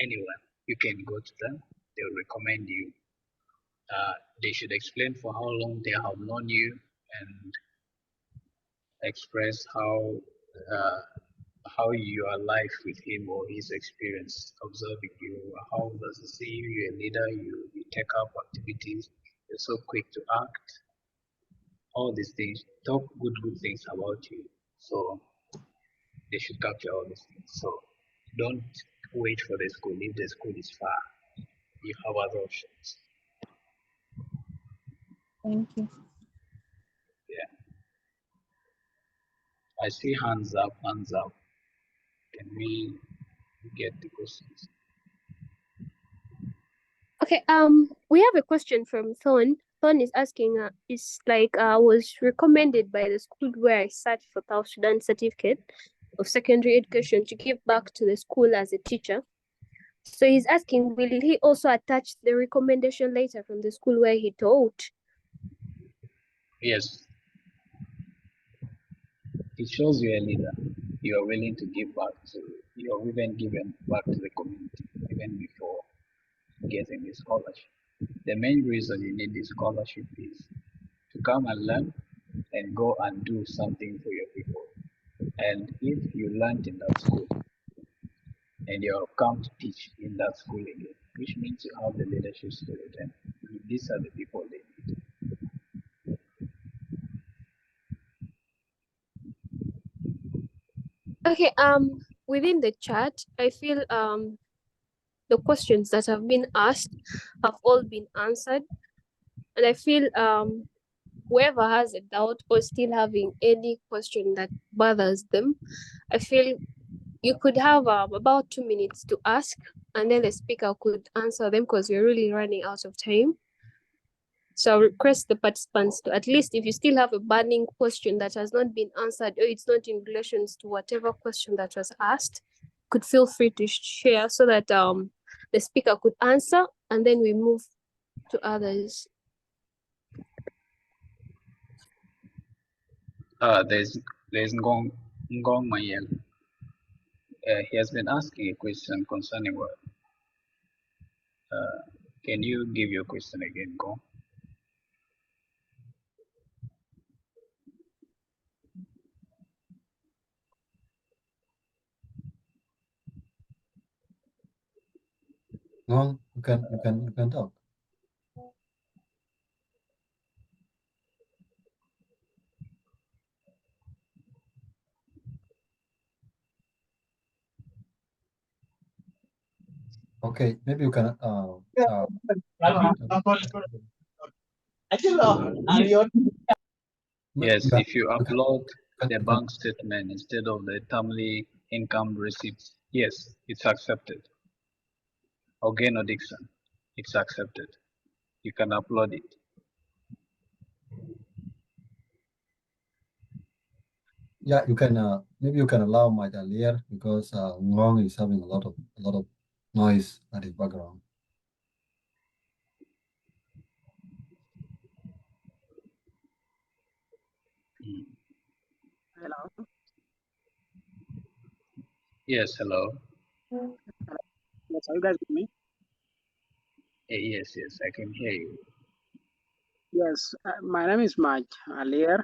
[SPEAKER 4] anyone. You can go to them, they'll recommend you. They should explain for how long they have known you and express how your life with him or his experience observing you. How does he see you? You're a leader, you take up activities, you're so quick to act. All these things, talk good things about you. So they should capture all these things. So don't wait for the school. If the school is far, you have other options.
[SPEAKER 6] Thank you.
[SPEAKER 4] Yeah. I see hands up, hands up. Can we get the questions?
[SPEAKER 3] Okay, we have a question from Thorn. Thorn is asking, was recommended by the school where I sat for South Sudan certificate of secondary education to give back to the school as a teacher. So he's asking, will he also attach the recommendation letter from the school where he taught?
[SPEAKER 4] Yes, it shows you're a leader. You are willing to give back to, you're even given back to the community even before getting the scholarship. The main reason you need this scholarship is to come and learn and go and do something for your people. And if you learned in that school and you're come to teach in that school again, which means you have the leadership spirit, and these are the people they need.
[SPEAKER 3] Okay, within the chat, I feel the questions that have been asked have all been answered. And I feel whoever has a doubt or still having any question that bothers them, I feel you could have about 2 minutes to ask, and then the speaker could answer them because we're really running out of time. So I request the participants to, at least if you still have a burning question that has not been answered or it's not in relation to whatever question that was asked, could feel free to share so that the speaker could answer, and then we move to others.
[SPEAKER 4] There's Ngong Mayel. He has been asking a question concerning what. Can you give your question again, Ngong?
[SPEAKER 2] No, you can talk. Okay, maybe you can
[SPEAKER 4] Yes, if you upload the
[SPEAKER 2] you can-
[SPEAKER 4] bank statement instead of the timely income receipts, yes, it's accepted. Again, Dixon, it's accepted. You can upload it.
[SPEAKER 2] yeah, you can maybe you can allow my earlier because Ngong is having a lot of noise at his background.
[SPEAKER 7] Hello.
[SPEAKER 4] Yes, hello.
[SPEAKER 7] Yes, are you guys with me?
[SPEAKER 4] Yes, I can hear you.
[SPEAKER 7] Yes, my name is Maj Alier.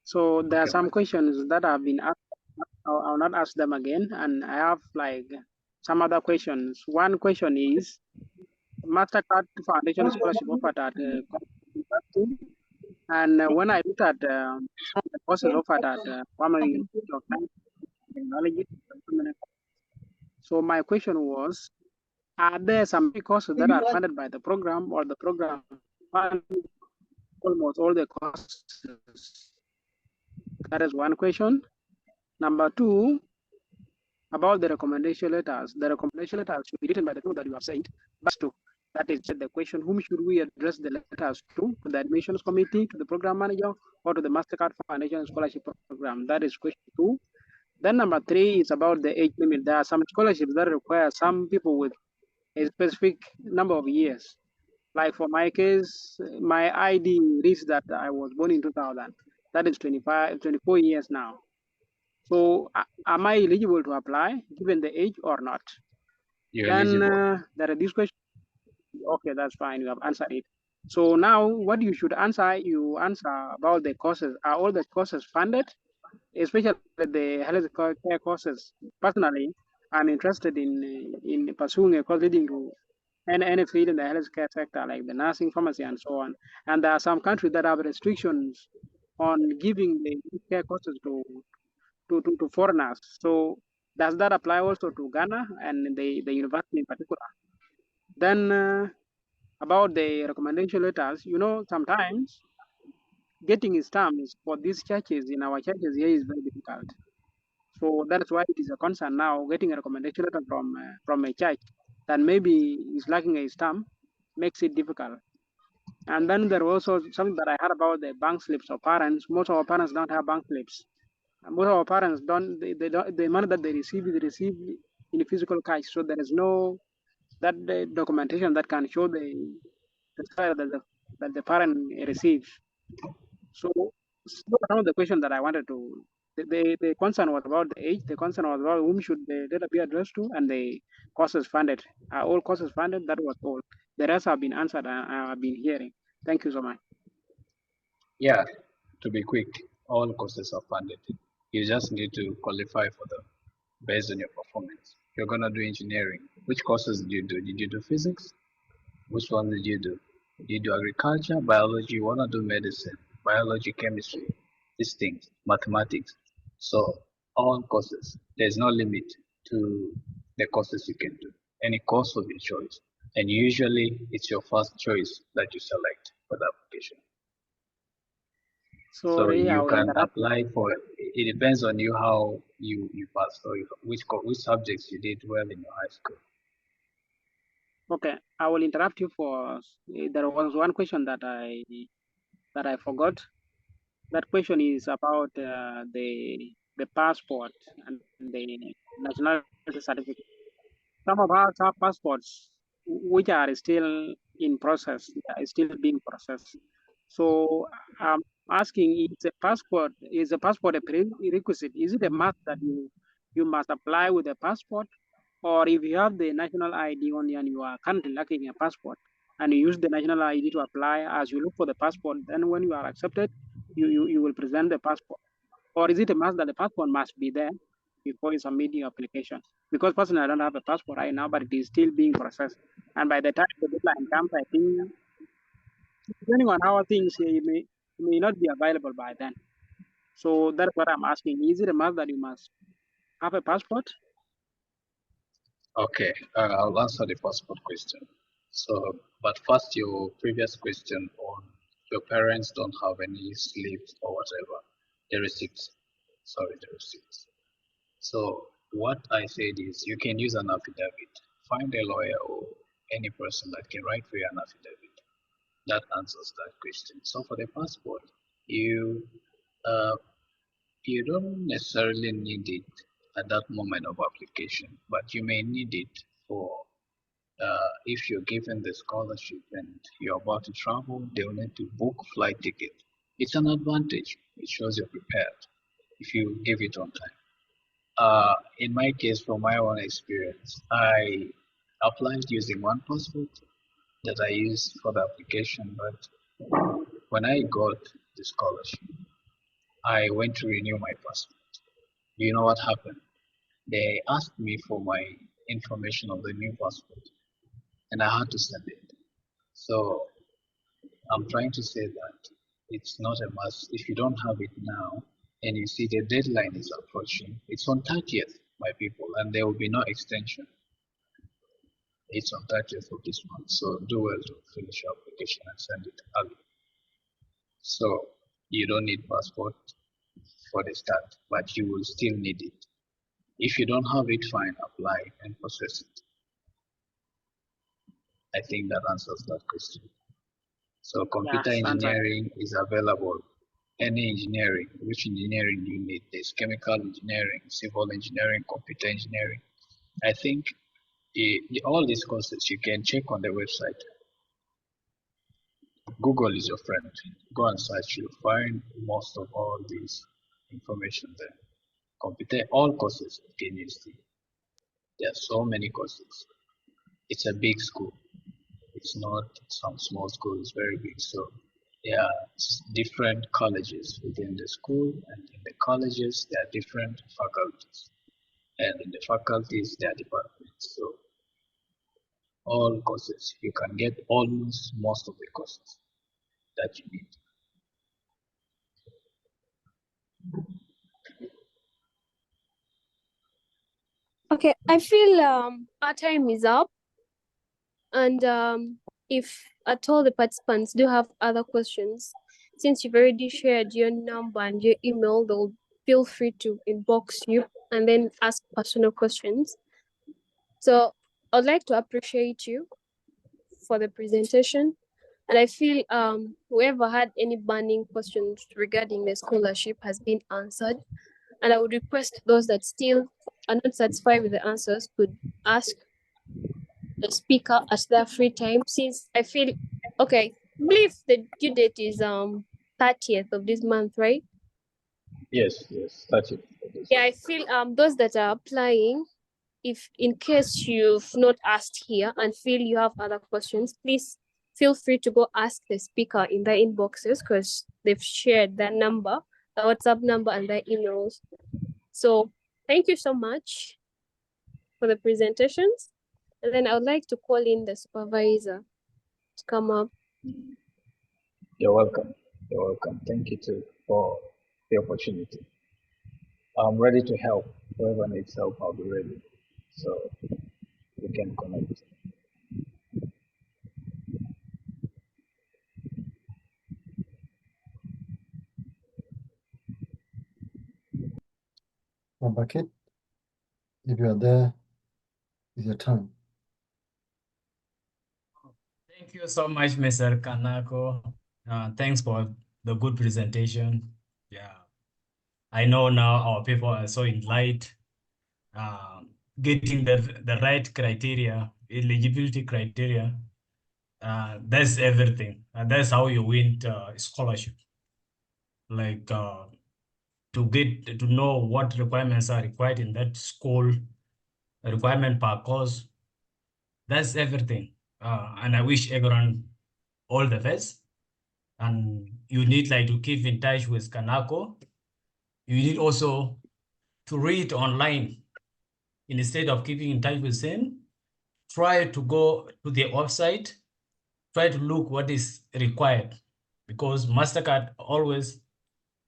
[SPEAKER 7] So there are
[SPEAKER 4] Okay,
[SPEAKER 7] some questions that have been asked. I'll not ask them again. And I have like some other questions. One question is Mastercard Foundation scholarship offered at university. And when I looked at some of the courses offered at Primary University of Science and Technology, so my question was, are there some courses that are funded by the program or the program fund almost all the courses? That is one question. Number two, about the recommendation letters. The recommendation letters should be written by the people that you have said. But to that is the question: whom should we address the letters to? To the admissions committee, to the program manager, or to the Mastercard Foundation Scholarship Program? That is question two. Then number three is about the age limit. There are some scholarships that require some people with a specific number of years. Like for my case, my ID reads that I was born in 2000. That is 24 years now. So am I eligible to apply given the age or not?
[SPEAKER 4] you're
[SPEAKER 7] Then
[SPEAKER 4] eligible.
[SPEAKER 7] there are these questions. Okay, that's fine. You have answered it. So now what you should answer, you answer about the courses. Are all the courses funded? Especially the health care courses. Personally, I'm interested in pursuing a course leading to any field in the healthcare sector, like the nursing, pharmacy, and so on. And there are some countries that have restrictions on giving the care courses to foreigners. So does that apply also to Ghana and the university in particular? Then about the recommendation letters, sometimes getting stamps for these churches in our churches here is very difficult. So that's why it is a concern now getting a recommendation letter from a church that maybe is lacking a stamp. makes it difficult. And then there was also something that I heard about the bank slips of parents. Most of our parents don't have bank slips. And most of our parents don't, they don't, the money that they receive in physical cash. So there is no the documentation that can show the salary that the parent receives. So some of the questions that I wanted to, the concern was about the age, the concern was about whom should the data be addressed to, and the courses funded. Are all courses funded? That was all. The rest have been answered and I have been hearing. Thank you so much.
[SPEAKER 4] Yeah, to be quick, all courses are funded. You just need to qualify for them based on your performance. You're gonna do engineering. Which courses did you do? Did you do physics? Which one did you do? Did you do agriculture, biology? You wanna do medicine, biology, chemistry, these things, mathematics. So all courses. There's no limit to the courses you can do. Any course of your choice. And usually it's your first choice that you select for the application. So
[SPEAKER 7] Sorry, I
[SPEAKER 4] you
[SPEAKER 7] will
[SPEAKER 4] can
[SPEAKER 7] interrupt you.
[SPEAKER 4] apply for it. It depends on you how you pass or which subjects you did well in your high school.
[SPEAKER 7] Okay, I will interrupt you for. There was one question that I forgot. That question is about the passport and the nationality certificate. Some of us have passports which are still in process, are still being processed. So I'm asking, is a passport a prerequisite? Is it a must that you must apply with a passport? Or if you have the national ID only and you are currently lacking a passport and you use the national ID to apply as you look for the passport, then when you are accepted, you will present the passport. Or is it a must that the passport must be there before you submit your application? Because personally, I don't have a passport right now, but it is still being processed. And by the time the deadline comes, I think, depending on how things here, it may not be available by then. So that's what I'm asking. Is it a must that you must have a passport?
[SPEAKER 4] Okay, I'll answer the passport question. So, but first, your previous question on your parents don't have any slips or whatever, the receipts. Sorry, the receipts. So what I said is you can use an affidavit. Find a lawyer or any person that can write for you an affidavit. That answers that question. So for the passport, you uh, you don't necessarily need it at that moment of application, but you may need it for if you're given the scholarship and you're about to travel, they'll need to book flight ticket. It's an advantage. It shows you're prepared if you give it on time. In my case, from my own experience, I applied using one passport that I used for the application, but when I got the scholarship, I went to renew my passport. Do you know what happened? They asked me for my information of the new passport, and I had to send it. So I'm trying to say that it's not a must. If you don't have it now, and you see the deadline is approaching, it's on 30th, my people, and there will be no extension. It's on 30th of this month, so do well to finish your application and send it early. So you don't need passport for the start, but you will still need it. If you don't have it, fine, apply and process it. I think that answers that question. So computer
[SPEAKER 7] Yes, answered.
[SPEAKER 4] engineering is available. Any engineering, which engineering you need? There's chemical engineering, civil engineering, computer engineering. I think all these courses you can check on the website. Google is your friend. Go and search, you'll find most of all these information there. Computer, all courses at KNUST. There are so many courses. It's a big school. It's not some small school, it's very big. So there are different colleges within the school, and in the colleges there are different faculties. And in the faculties there are departments. So all courses, you can get almost most of the courses that you need.
[SPEAKER 3] Okay, I feel our time is up, and if at all the participants do have other questions, since you've already shared your number and your email, they'll feel free to inbox you and then ask personal questions. So I'd like to appreciate you for the presentation. And I feel whoever had any burning questions regarding the scholarship has been answered. And I would request those that still are not satisfied with the answers could ask the speaker at their free time, since I feel, okay, I believe the due date is 30th of this month, right?
[SPEAKER 4] Yes, that's it.
[SPEAKER 3] Yeah, I feel those that are applying, if in case you've not asked here and feel you have other questions, please feel free to go ask the speaker in their inboxes, because they've shared their number, the WhatsApp number, and their emails. So thank you so much for the presentations. And then I would like to call in the supervisor to come up.
[SPEAKER 4] You're welcome. You're welcome. Thank you too for the opportunity. I'm ready to help. Whoever needs help, I'll be ready. So we can connect.
[SPEAKER 2] Bucket, if you are there, it's your turn.
[SPEAKER 1] Thank you so much, Mr. Kinako. Thanks for the good presentation. Yeah, I know now our people are so enlightened. Getting the right criteria, eligibility criteria, that's everything. And that's how you win scholarship. Like to know what requirements are required in that school, requirement per course. That's everything. And I wish everyone all the best. And you need like to keep in touch with Kinako. You need also to read online. Instead of keeping in touch with them, try to go to their website, try to look what is required, because Mastercard always,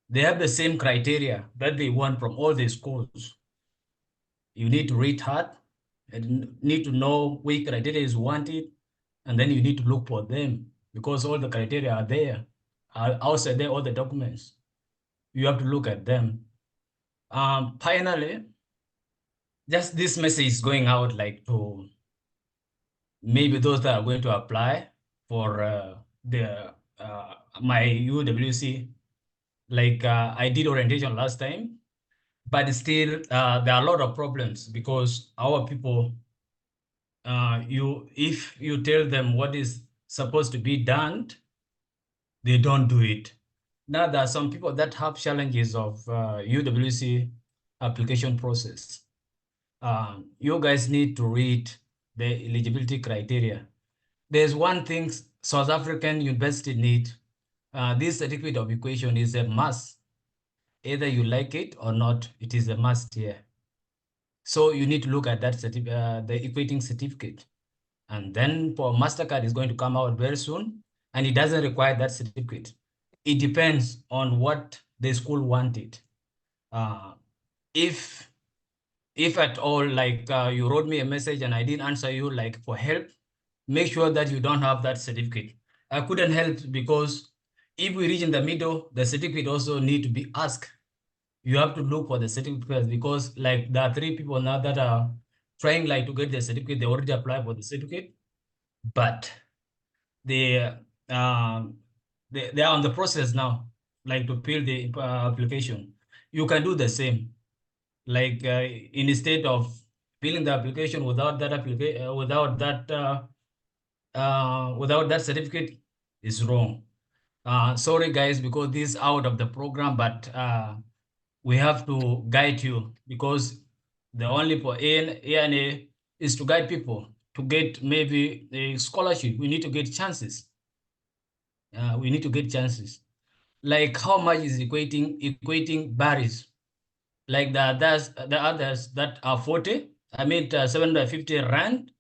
[SPEAKER 1] they have the same criteria that they want from all the schools. You need to read hard and need to know which criteria is wanted, and then you need to look for them, because all the criteria are there, outside there, all the documents. You have to look at them. Finally, just this message is going out like to maybe those that are going to apply for my UWC. Like I did orientation last time, but still there are a lot of problems, because our people, if you tell them what is supposed to be done, they don't do it. Now there are some people that have challenges of UWC application process. You guys need to read the eligibility criteria. There's one thing South African university need. This certificate of equation is a must. Either you like it or not, it is a must here. So you need to look at that the equating certificate. And then for Mastercard is going to come out very soon, and it doesn't require that certificate. It depends on what the school wanted. If at all, like you wrote me a message and I didn't answer you like for help, make sure that you don't have that certificate. I couldn't help because if we reach in the middle, the certificate also need to be asked. You have to look for the certificate, because like there are 3 people now that are trying like to get the certificate. They already applied for the certificate, but they are on the process now, like to fill the application. You can do the same, like instead of filling the application without that without that certificate is wrong. Sorry guys, because this is out of the program, but we have to guide you, because the only for ANA is to guide people to get maybe a scholarship. We need to get chances. We need to get chances. Like how much is equating varies. Like the others that are 40, I mean 750 rand,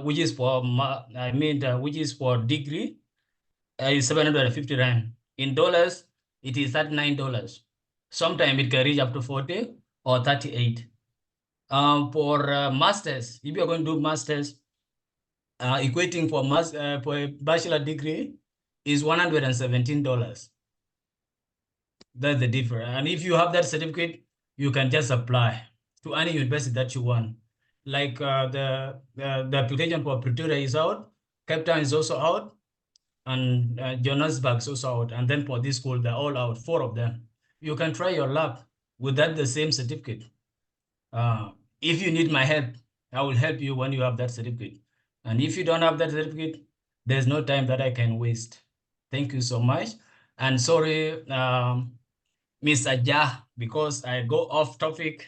[SPEAKER 1] which is for which is for degree, is 750 rand. In dollars, it is $39. Sometimes it can reach up to 40 or 38. For masters, if you're going to do masters, equating for a bachelor degree is $117. That's the difference. And if you have that certificate, you can just apply to any university that you want. Like the application for Pretoria is out. Cape Town is also out, and Johannesburg is also out. And then for this school, they're all out, 4 of them. You can try your luck with that the same certificate. If you need my help, I will help you when you have that certificate. And if you don't have that certificate, there's no time that I can waste. Thank you so much. And sorry, Ms. Ajah, because I go off topic,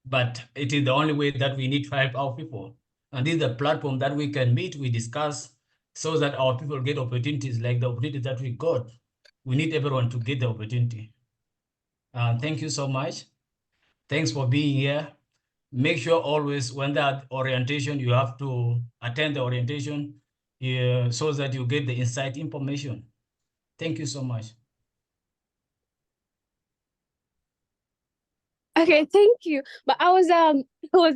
[SPEAKER 1] but it is the only way that we need to help our people. And this is the platform that we can meet, we discuss, so that our people get opportunities like the opportunity that we got. We need everyone to get the opportunity. Thank you so much. Thanks for being here. Make sure always when that orientation, you have to attend the orientation so that you get the inside information. Thank you so much.
[SPEAKER 3] Okay, thank you. But I was a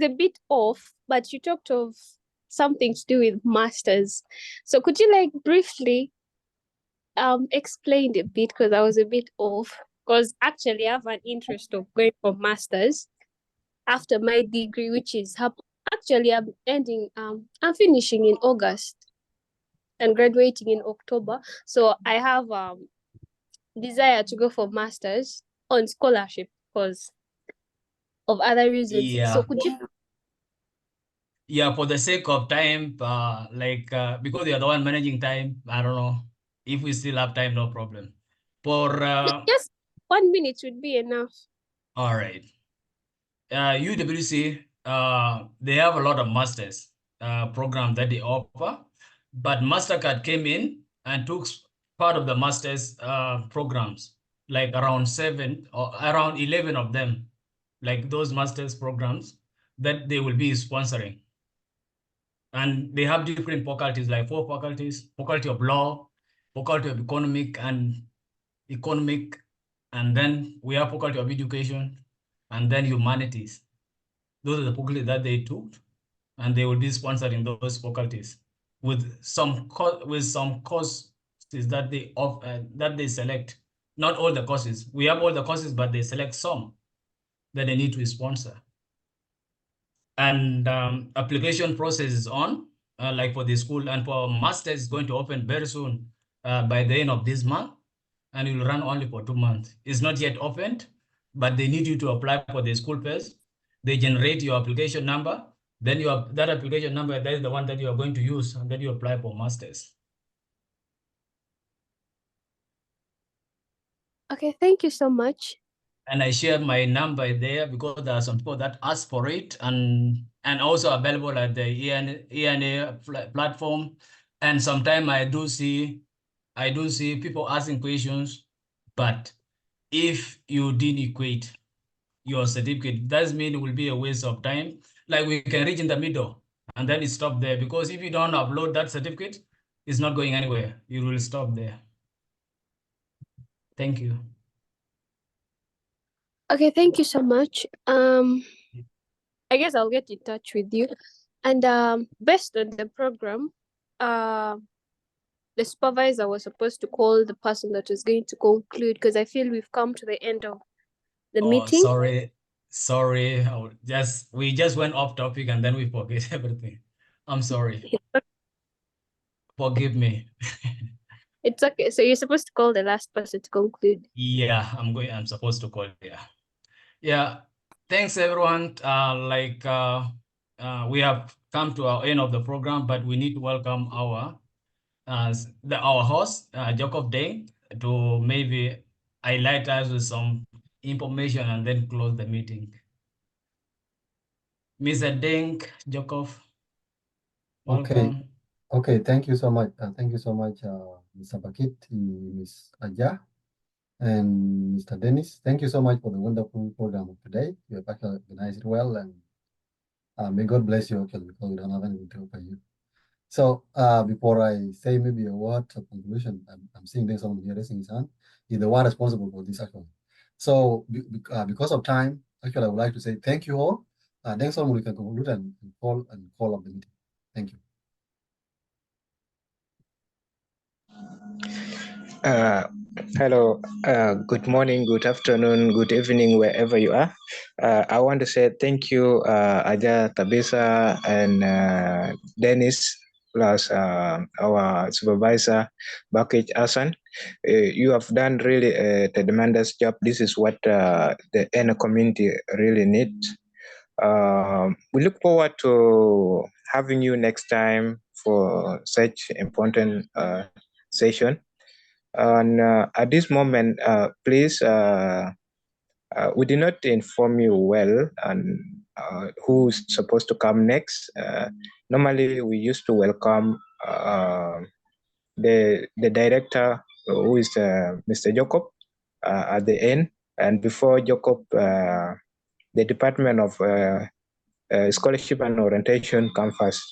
[SPEAKER 3] bit off, but you talked of something to do with masters. So could you like briefly explain a bit, because I was a bit off, because actually I have an interest of going for masters after my degree, which is actually I'm finishing in August and graduating in October. So I have desire to go for masters on scholarship because of other reasons.
[SPEAKER 1] Yeah.
[SPEAKER 3] So could you?
[SPEAKER 1] Yeah, for the sake of time, because you're the one managing time, I don't know if we still have time, no problem. For
[SPEAKER 3] Just 1 minute would be enough.
[SPEAKER 1] all right. UWC, they have a lot of masters program that they offer, but Mastercard came in and took part of the masters programs, like around 7 or around 11 of them, like those masters programs that they will be sponsoring. And they have different faculties, like 4 faculties: faculty of law, faculty of economic, and then we have faculty of education, and then humanities. Those are the faculties that they took, and they will be sponsoring those faculties with some courses that they select. Not all the courses. We have all the courses, but they select some that they need to sponsor. And application process is on, like for the school, and for masters is going to open very soon by the end of this month, and it will run only for 2 months. It's not yet opened, but they need you to apply for the school first. They generate your application number, then you have that application number, that is the one that you are going to use, and then you apply for masters.
[SPEAKER 3] Okay, thank you so much.
[SPEAKER 1] And I share my number there because there are some people that ask for it, and also available at the ENA platform. And sometimes I do see people asking questions, but if you didn't equate your certificate, that means it will be a waste of time. Like we can reach in the middle and then it stop there, because if you don't upload that certificate, it's not going anywhere. You will stop there. Thank you.
[SPEAKER 3] Okay, thank you so much. I guess I'll get in touch with you. And based on the program, the supervisor was supposed to call the person that was going to conclude, because I feel we've come to the end of the meeting.
[SPEAKER 1] Sorry. We just went off topic and then we forget everything. I'm sorry. Forgive me.
[SPEAKER 3] It's okay. So you're supposed to call the last person to conclude.
[SPEAKER 1] Yeah, I'm supposed to call. Yeah. Thanks everyone. We have come to our end of the program, but we need to welcome our host, Jacob Deng, to maybe highlight us with some information and then close the meeting. Mr. Deng, Jacob, welcome.
[SPEAKER 2] Okay, thank you so much. Thank you so much, Mr. Bakit, Ms. Ajah, and Mr. Dennis. Thank you so much for the wonderful program of today. You have actually organized it well, and may God bless you, actually, because we don't have anything to offer you. So before I say maybe a word of conclusion, I'm seeing there's someone here raising his hand. He's the one responsible for this, actually. So because of time, actually, I would like to say thank you all. Next one, we can conclude and call up the meeting. Thank you.
[SPEAKER 5] Hello, good morning, good afternoon, good evening, wherever you are. I want to say thank you, Aja, Tabisa, and Dennis, plus our supervisor, Bakich Hassan. You have done really a tremendous job. This is what the inner community really needs. We look forward to having you next time for such important session. And at this moment, please, we did not inform you well and who's supposed to come next. Normally, we used to welcome the director, who is Mr. Jacob, at the end. And before Jacob, the Department of Scholarship and Orientation come first.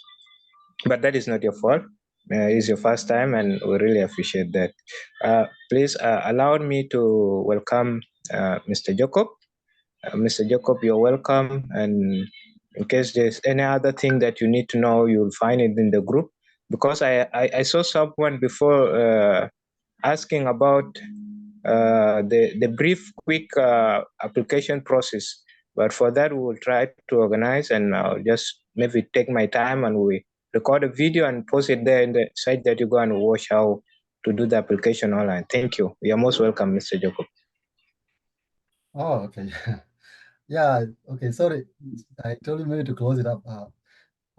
[SPEAKER 5] But that is not your fault. It's your first time, and we really appreciate that. Please allow me to welcome Mr. Jacob. Mr. Jacob, you're welcome. And in case there's any other thing that you need to know, you'll find it in the group. Because I saw someone before asking about the brief, quick application process. But for that, we will try to organize, and I'll just maybe take my time and we record a video and post it there in the site that you go and watch how to do the application online. Thank you. You are most welcome, Mr. Jacob.
[SPEAKER 2] Oh, okay. Yeah, okay, sorry. I told you maybe to close it up.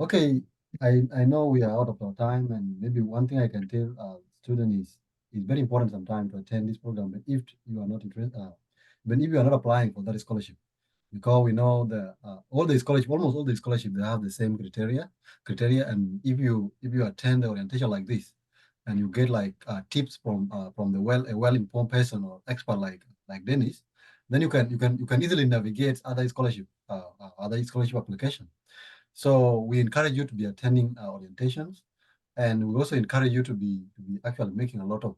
[SPEAKER 2] Okay, I know we are out of our time, and maybe one thing I can tell student is it's very important sometimes to attend this program, but if you are not interested, but if you are not applying for that scholarship, because we know the all the scholarship, almost all the scholarship, they have the same criteria, and if you attend the orientation like this, and you get like tips from the well-informed person or expert like Dennis, then you can easily navigate other scholarship application. So we encourage you to be attending orientations, and we also encourage you to be actually making a lot of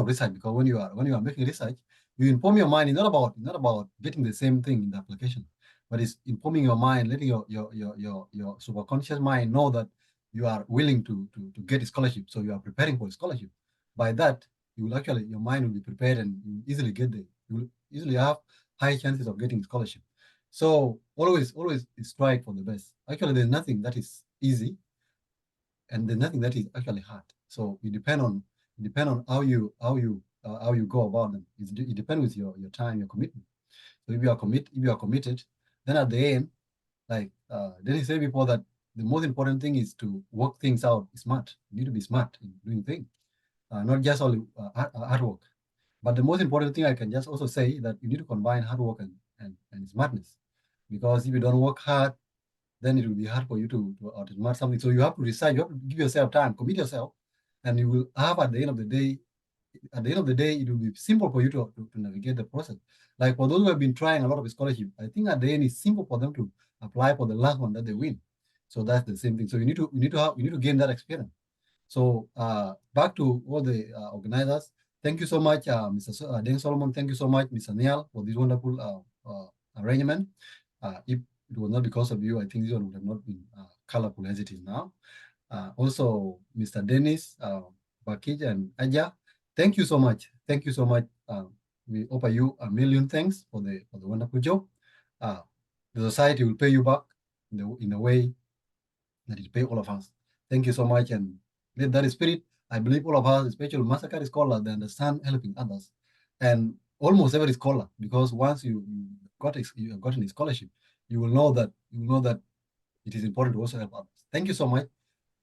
[SPEAKER 2] research, because when you are making research, you inform your mind. It's not about getting the same thing in the application, but it's informing your mind, letting your subconscious mind know that you are willing to get a scholarship. So you are preparing for a scholarship. By that, you will actually, your mind will be prepared, and you will easily you will easily have high chances of getting scholarship. So always strive for the best. Actually, there's nothing that is easy, and there's nothing that is actually hard. So it depend on how you go about them. It depends with your time, your commitment. So if you are committed, then at the end, like Dennis said before, that the most important thing is to work things out smart. You need to be smart in doing things, not just only hard work. But the most important thing I can just also say that you need to combine hard work and smartness, because if you don't work hard, then it will be hard for you to outsmart something. So you have to decide, you have to give yourself time, commit yourself, and you will have at the end of the day, it will be simple for you to navigate the process. Like for those who have been trying a lot of scholarship, I think at the end it's simple for them to apply for the last one that they win. So that's the same thing. So you need to gain that experience. So back to all the organizers. Thank you so much, Mr. Denis Solomon. Thank you so much, Mr. Nial, for this wonderful arrangement. If it was not because of you, I think this one would have not been colorful as it is now. Also, Mr. Dennis, Bakij, and Aja, thank you so much. Thank you so much. We offer you a million thanks for the wonderful job. The society will pay you back in a way that it pay all of us. Thank you so much, and with that spirit, I believe all of us, especially Mastercard scholars, they understand helping others, and almost every scholar, because once you have gotten a scholarship, you will know that it is important to also help others. Thank you so much,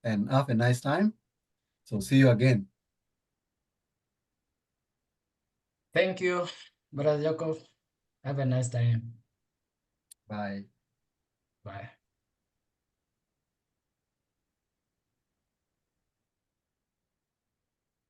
[SPEAKER 2] and have a nice time. So see you again.
[SPEAKER 1] Thank you, Brother Jacob. Have a nice time.
[SPEAKER 2] Bye.
[SPEAKER 1] Bye.